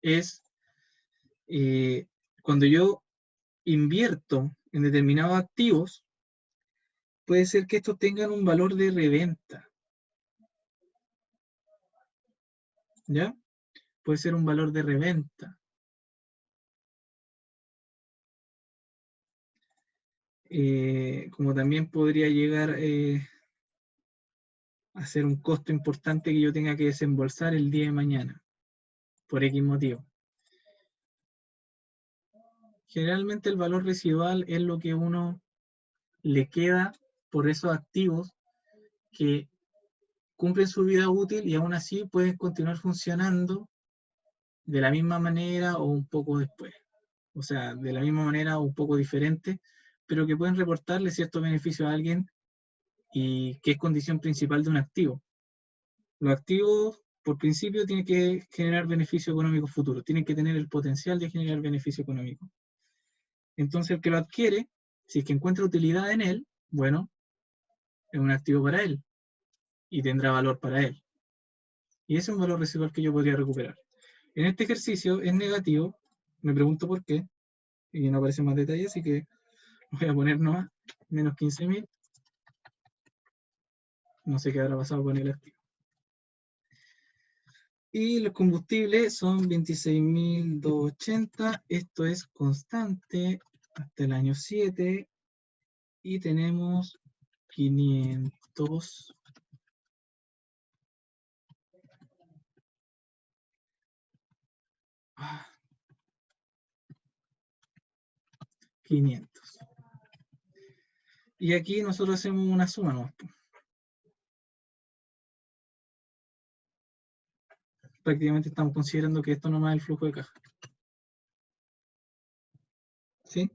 es cuando yo invierto en determinados activos, puede ser que estos tengan un valor de reventa. ¿Ya? Puede ser un valor de reventa. Como también podría llegar a ser un costo importante que yo tenga que desembolsar el día de mañana, por X motivo. Generalmente el valor residual es lo que uno le queda por esos activos que cumplen su vida útil y aún así pueden continuar funcionando de la misma manera o un poco después. O sea, de la misma manera o un poco diferente, pero que pueden reportarle ciertos beneficios a alguien y que es condición principal de un activo. Los activos, por principio, tienen que generar beneficio económico futuro, tienen que tener el potencial de generar beneficio económico. Entonces, el que lo adquiere, si es que encuentra utilidad en él, bueno, es un activo para él y tendrá valor para él. Y ese es un valor residual que yo podría recuperar. En este ejercicio es negativo, me pregunto por qué, y no aparecen más detalles, así que voy a poner nomás menos 15.000. No sé qué habrá pasado con el activo. Y los combustibles son 26.280. Esto es constante hasta el año 7. Y tenemos 500. 500. Y aquí nosotros hacemos una suma, ¿no? Prácticamente estamos considerando que esto nomás es el flujo de caja. ¿Sí?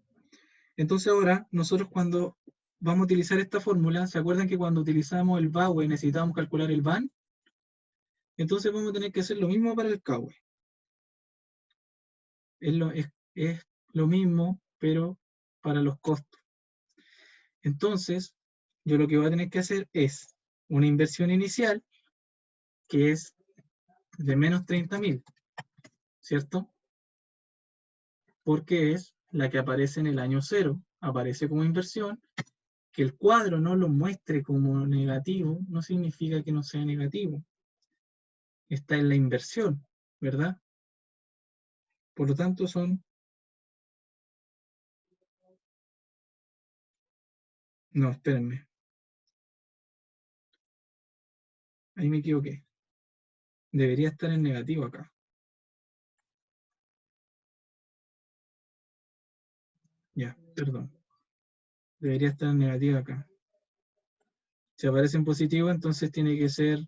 Entonces ahora, nosotros cuando vamos a utilizar esta fórmula, ¿se acuerdan que cuando utilizamos el VAWE necesitábamos calcular el VAN? Entonces vamos a tener que hacer lo mismo para el CAWE. Es lo mismo, pero para los costos. Entonces, yo lo que voy a tener que hacer es una inversión inicial que es de menos 30.000, ¿cierto? Porque es la que aparece en el año 0, aparece como inversión. Que el cuadro no lo muestre como negativo no significa que no sea negativo. Está en la inversión, ¿verdad? Por lo tanto son... No, espérenme. Ahí me equivoqué. Debería estar en negativo acá. Ya, perdón. Debería estar en negativo acá. Si aparece en positivo, entonces tiene que ser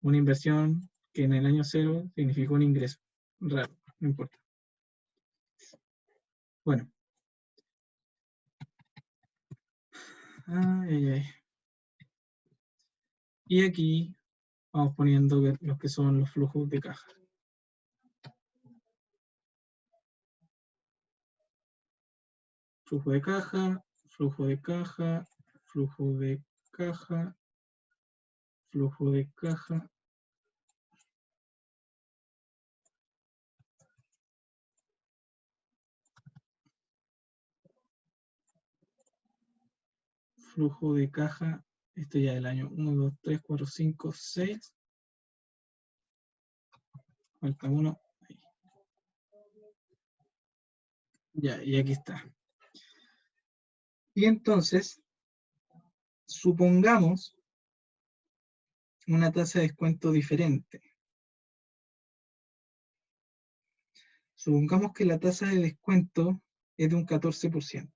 una inversión que en el año 0 significa un ingreso. Raro, no importa. Bueno. Ay, ay, ay. Y aquí vamos poniendo los que son los flujos de caja. flujo de caja, flujo de caja, flujo de caja, flujo de caja. Flujo de caja, esto ya del año 1, 2, 3, 4, 5, 6. Falta uno. Ahí. Ya, y aquí está. Y entonces, supongamos una tasa de descuento diferente. Supongamos que la tasa de descuento es de un 14%.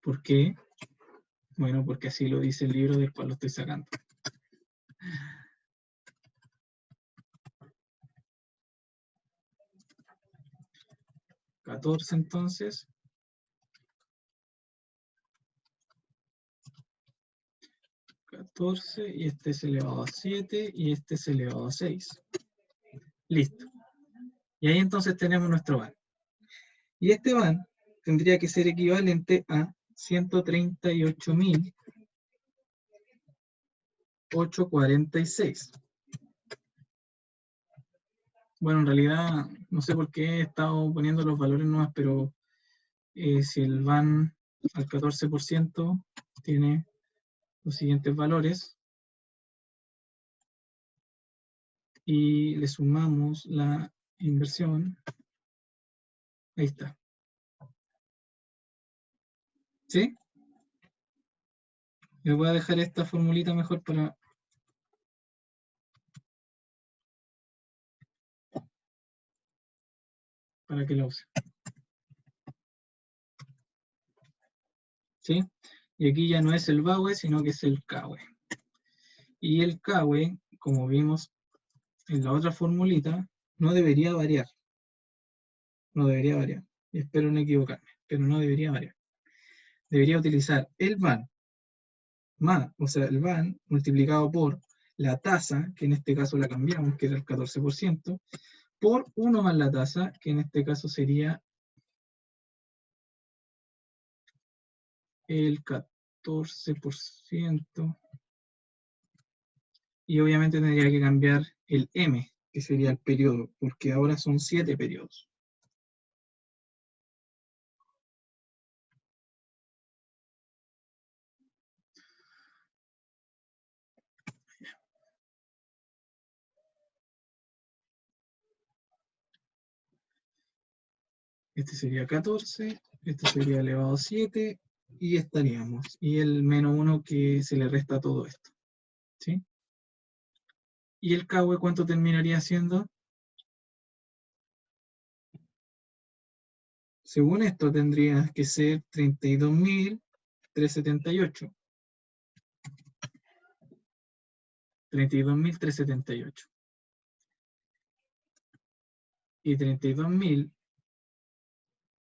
¿Por qué? Bueno, porque así lo dice el libro del cual lo estoy sacando. $14 entonces. $14 y este es elevado a 7 y este es elevado a 6. Listo. Y ahí entonces tenemos nuestro van. Y este van tendría que ser equivalente a 138.846. Bueno, en realidad no sé por qué he estado poniendo los valores nuevos, pero si el van al 14% tiene los siguientes valores y le sumamos la inversión, ahí está. ¿Sí? Les voy a dejar esta formulita mejor para que la use. ¿Sí? Y aquí ya no es el BAWE, sino que es el CAWE. Y el CAWE, como vimos en la otra formulita, no debería variar. No debería variar. Y espero no equivocarme, pero no debería variar. Debería utilizar el van más, o sea, el van multiplicado por la tasa, que en este caso la cambiamos, que era el 14%, por 1 más la tasa, que en este caso sería el 14%. Y obviamente tendría que cambiar el M, que sería el periodo, porque ahora son 7 periodos. Este sería 14, este sería elevado a 7, y estaríamos. Y el menos 1 que se le resta a todo esto. ¿Sí? ¿Y el CAWE cuánto terminaría siendo? Según esto tendría que ser 32.378. 32.378. Y 32.000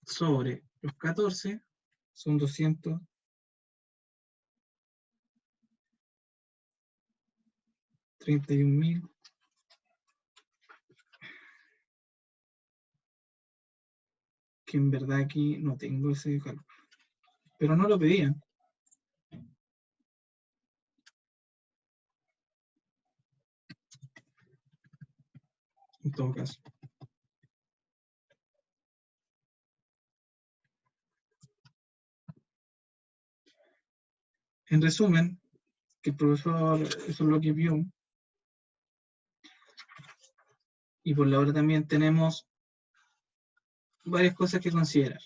sobre los 14 son 231.000. Que en verdad aquí no tengo ese cálculo. Pero no lo pedían. En todo caso. En resumen, que el profesor eso es lo que vio. Y por la hora también tenemos varias cosas que considerar.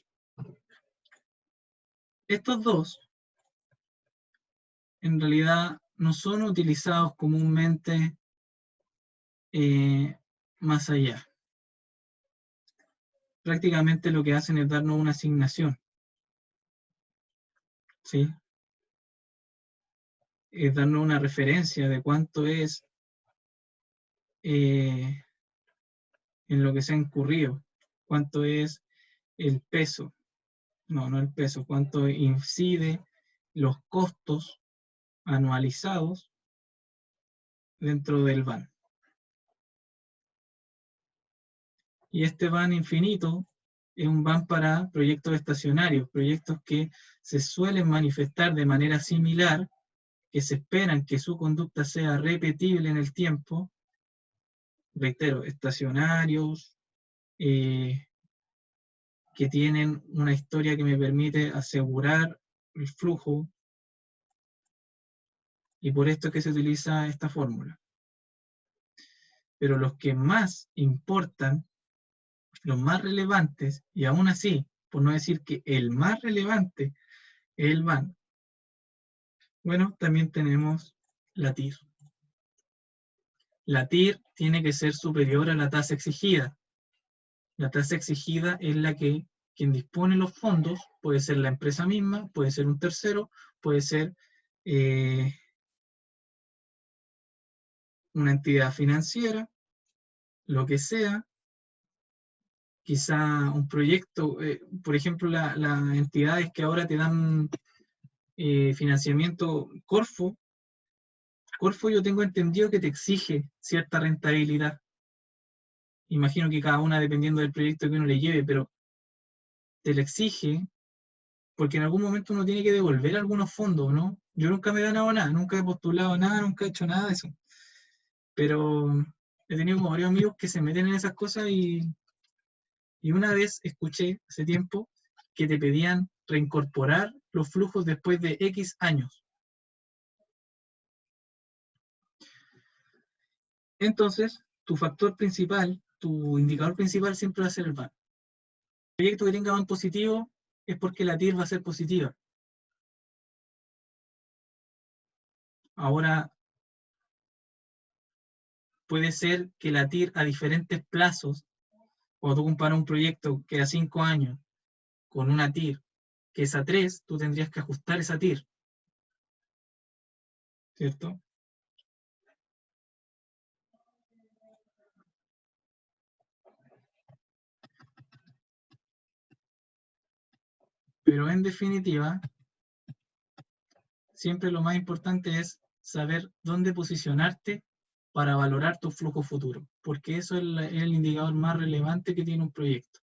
Estos dos, en realidad, no son utilizados comúnmente más allá. Prácticamente lo que hacen es darnos una asignación. ¿Sí? Es darnos una referencia de cuánto es en lo que se ha incurrido, cuánto es el peso, no el peso, cuánto incide los costos anualizados dentro del van. Y este van infinito es un van para proyectos estacionarios, proyectos que se suelen manifestar de manera similar, que se esperan que su conducta sea repetible en el tiempo, reitero, estacionarios, que tienen una historia que me permite asegurar el flujo, y por esto es que se utiliza esta fórmula. Pero los que más importan, los más relevantes, y aún así, por no decir que el más relevante, es el van. Bueno, también tenemos la TIR. La TIR tiene que ser superior a la tasa exigida. La tasa exigida es la que quien dispone los fondos, puede ser la empresa misma, puede ser un tercero, puede ser una entidad financiera, lo que sea, quizá un proyecto, por ejemplo, las entidades que ahora te dan financiamiento, Corfo yo tengo entendido que te exige cierta rentabilidad. Imagino que cada una dependiendo del proyecto que uno le lleve, pero te lo exige porque en algún momento uno tiene que devolver algunos fondos, ¿no? Yo nunca me he ganado nada, nunca he postulado nada, nunca he hecho nada de eso. Pero he tenido como varios amigos que se meten en esas cosas y una vez escuché hace tiempo que te pedían reincorporar los flujos después de X años. Entonces, tu factor principal, tu indicador principal siempre va a ser el van. El proyecto que tenga van positivo es porque la TIR va a ser positiva. Ahora, puede ser que la TIR a diferentes plazos, cuando tú comparas un proyecto que a 5 años con una TIR que es a 3, tú tendrías que ajustar esa TIR. ¿Cierto? Pero en definitiva, siempre lo más importante es saber dónde posicionarte para valorar tu flujo futuro, porque eso es el indicador más relevante que tiene un proyecto.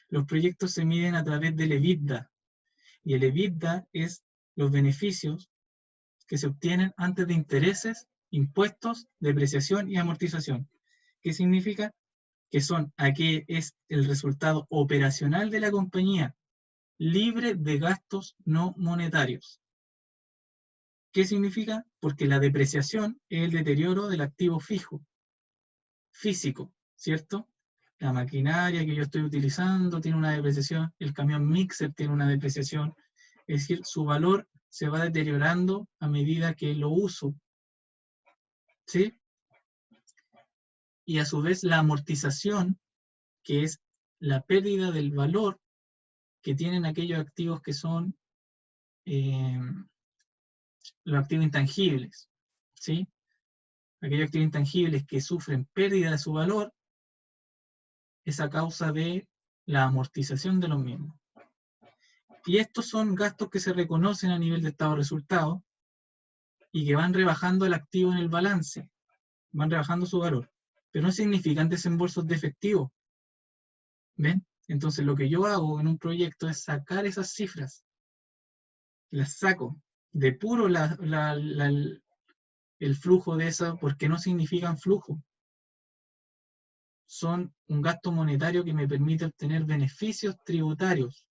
Los proyectos se miden a través del EBITDA, y el EBITDA es los beneficios que se obtienen antes de intereses, impuestos, depreciación y amortización. ¿Qué significa? Que aquí es el resultado operacional de la compañía, libre de gastos no monetarios. ¿Qué significa? Porque la depreciación es el deterioro del activo físico, ¿cierto? La maquinaria que yo estoy utilizando tiene una depreciación, el camión mixer tiene una depreciación, es decir, su valor se va deteriorando a medida que lo uso, ¿sí? Y a su vez la amortización, que es la pérdida del valor que tienen aquellos activos que son los activos intangibles, ¿sí? Aquellos activos intangibles que sufren pérdida de su valor es a causa de la amortización de los mismos. Y estos son gastos que se reconocen a nivel de estado de resultados y que van rebajando el activo en el balance, van rebajando su valor, pero no significan desembolsos de efectivo. ¿Ven? Entonces lo que yo hago en un proyecto es sacar esas cifras, las saco, depuro el flujo de eso porque no significan flujo. Son un gasto monetario que me permite obtener beneficios tributarios.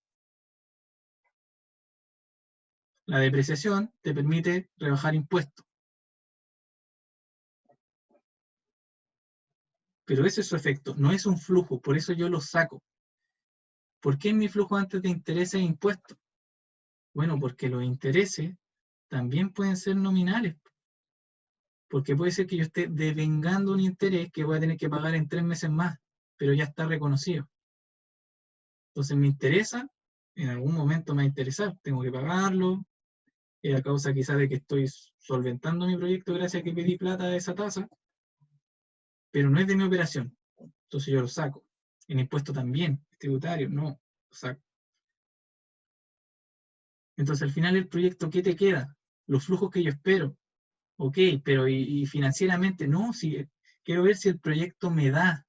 La depreciación te permite rebajar impuestos. Pero ese es su efecto, no es un flujo, por eso yo lo saco. ¿Por qué es mi flujo antes de intereses e impuestos? Bueno, porque los intereses también pueden ser nominales. Porque puede ser que yo esté devengando un interés que voy a tener que pagar en 3 meses más, pero ya está reconocido. Entonces me interesa, en algún momento me va a interesar, tengo que pagarlo, a causa quizás de que estoy solventando mi proyecto gracias a que pedí plata de esa tasa, pero no es de mi operación, entonces yo lo saco. En impuesto también, tributario, no, lo saco. Entonces al final el proyecto, ¿qué te queda? Los flujos que yo espero. Ok, pero y financieramente, no, si quiero ver si el proyecto me da.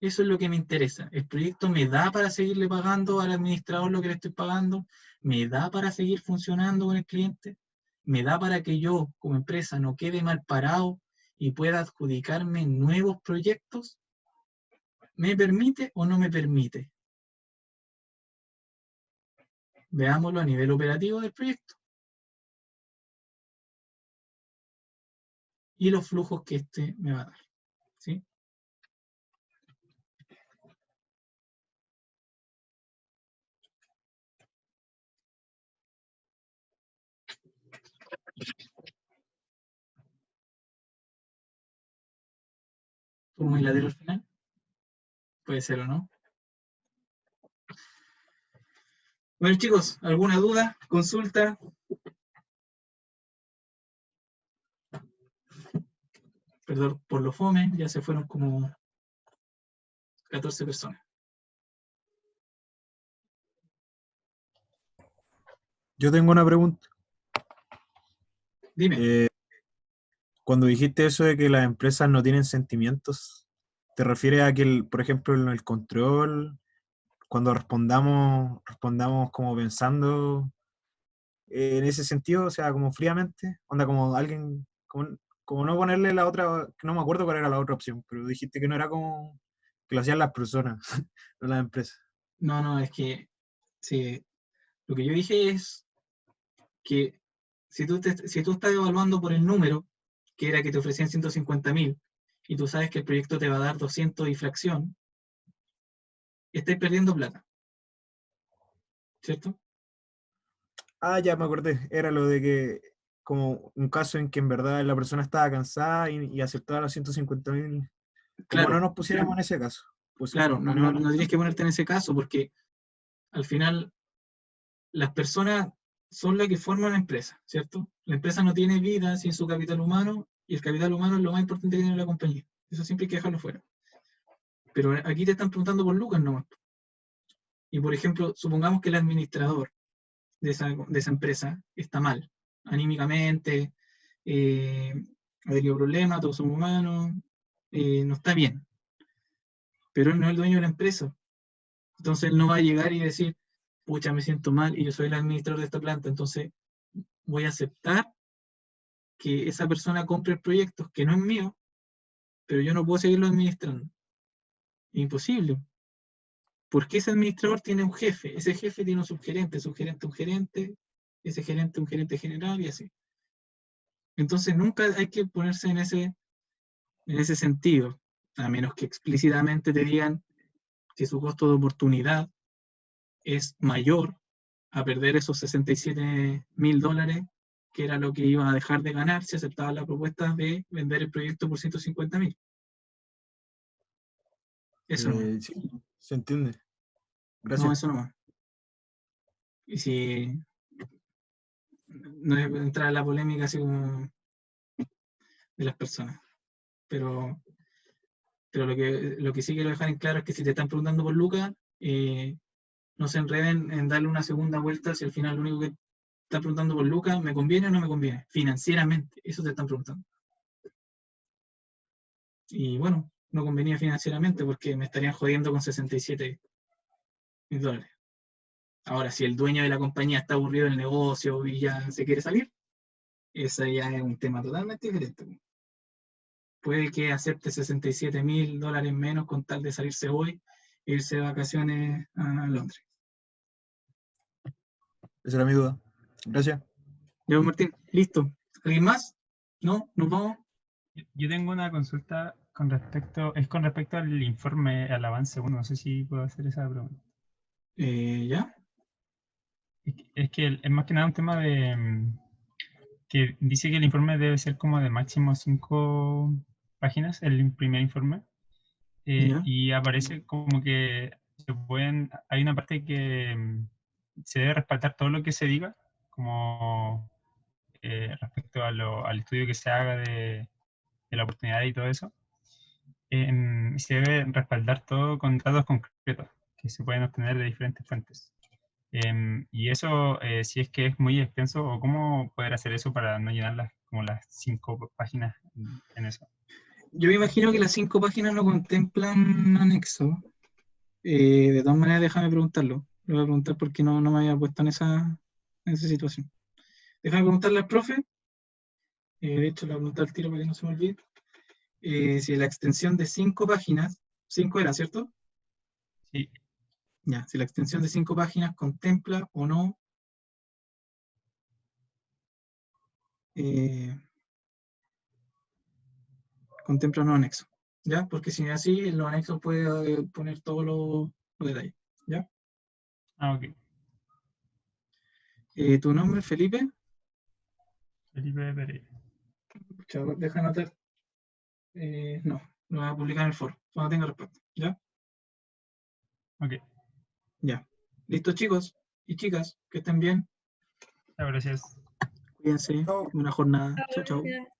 Eso es lo que me interesa. ¿El proyecto me da para seguirle pagando al administrador lo que le estoy pagando? ¿Me da para seguir funcionando con el cliente? ¿Me da para que yo, como empresa, no quede mal parado y pueda adjudicarme nuevos proyectos? ¿Me permite o no me permite? Veámoslo a nivel operativo del proyecto. Y los flujos que este me va a dar. ¿Sí? ¿Como el ladero al final? Puede ser o no. Bueno, chicos, ¿alguna duda? ¿Consulta? Perdón por lo fome, ya se fueron como 14 personas. Yo tengo una pregunta. Dime. Cuando dijiste eso de que las empresas no tienen sentimientos, ¿te refieres a que, por ejemplo, en el control, cuando respondamos como pensando en ese sentido, o sea, como fríamente, onda como alguien, como no ponerle la otra, que no me acuerdo cuál era la otra opción, pero dijiste que no era como que lo hacían las personas, no las empresas. No, es que sí, lo que yo dije es que si tú estás evaluando por el número, que era que te ofrecían 150.000, y tú sabes que el proyecto te va a dar 200 y fracción, estás perdiendo plata. ¿Cierto? Ah, ya me acordé, era lo de que como un caso en que en verdad la persona estaba cansada y aceptaba los 150.000, como no Claro, nos pusiéramos en ese caso. Pues, claro, no ponernos- tienes que ponerte en ese caso porque al final las personas son las que forman la empresa, ¿cierto? La empresa no tiene vida sin su capital humano y el capital humano es lo más importante que tiene la compañía. Eso siempre hay que dejarlo fuera. Pero aquí te están preguntando por lucas nomás. Y por ejemplo, supongamos que el administrador de esa empresa está mal, anímicamente, ha tenido problemas, todos son humanos, no está bien. Pero él no es el dueño de la empresa. Entonces él no va a llegar y decir, pucha, me siento mal y yo soy el administrador de esta planta, entonces voy a aceptar que esa persona compre el proyecto, que no es mío, pero yo no puedo seguirlo administrando. Imposible. Porque ese administrador tiene un jefe, ese jefe tiene un subgerente, subgerente un gerente, ese gerente un gerente general y así. Entonces nunca hay que ponerse en ese sentido, a menos que explícitamente te digan que su costo de oportunidad es mayor a perder esos 67.000 dólares, que era lo que iba a dejar de ganar si aceptaba la propuesta de vender el proyecto por 150.000. Eso no, sí, se entiende. no, Gracias. eso no. Y si no es entrar a la polémica así como de las personas, pero lo que sí quiero dejar en claro es que si te están preguntando por Lucas, no se enreden en darle una segunda vuelta si al final lo único que está preguntando por Lucas, ¿me conviene o no me conviene? Financieramente, eso te están preguntando. Y bueno, no convenía financieramente porque me estarían jodiendo con 67.000 dólares. Ahora, si el dueño de la compañía está aburrido del negocio y ya se quiere salir, ese ya es un tema totalmente diferente. Puede que acepte 67.000 dólares menos con tal de salirse hoy e irse de vacaciones a Londres. Esa era mi duda. Gracias. Ya, Martín, listo. ¿Alguien más? ¿No? ¿Nos vamos? Yo tengo una consulta con respecto al informe, al avance 1. No sé si puedo hacer esa pregunta. ¿Ya? Es que es más que nada un tema de que dice que el informe debe ser como de máximo 5 páginas, el primer informe, ¿Ya? y aparece como que hay una parte que se debe respaldar todo lo que se diga, como respecto al estudio que se haga de la oportunidad y todo eso. Se debe respaldar todo con datos concretos que se pueden obtener de diferentes fuentes. Y eso, si es que es muy extenso, o cómo poder hacer eso para no llenar como las 5 páginas en eso. Yo me imagino que las 5 páginas no contemplan anexo. De todas maneras, déjame preguntarlo. Lo voy a preguntar porque no me había puesto en esa situación. Déjame preguntarle al profe. De hecho, le voy a preguntar al tiro para que no se me olvide. Si la extensión de 5 páginas, 5 era, ¿cierto? Sí. Ya, si la extensión de 5 páginas contempla o no contempla un anexo, ¿ya? Porque si es así, en los anexos puede poner todos los detalles, ¿ya? Ah, ok. ¿Tu nombre, Felipe? Felipe Pereira. Pucha, deja anotar. No, lo voy a publicar en el foro, cuando tenga respuesta, ¿ya? Ok. Ya. Listo, chicos y chicas, que estén bien. Gracias. Cuídense. Chao. Buena jornada. Chau, chau. Gracias.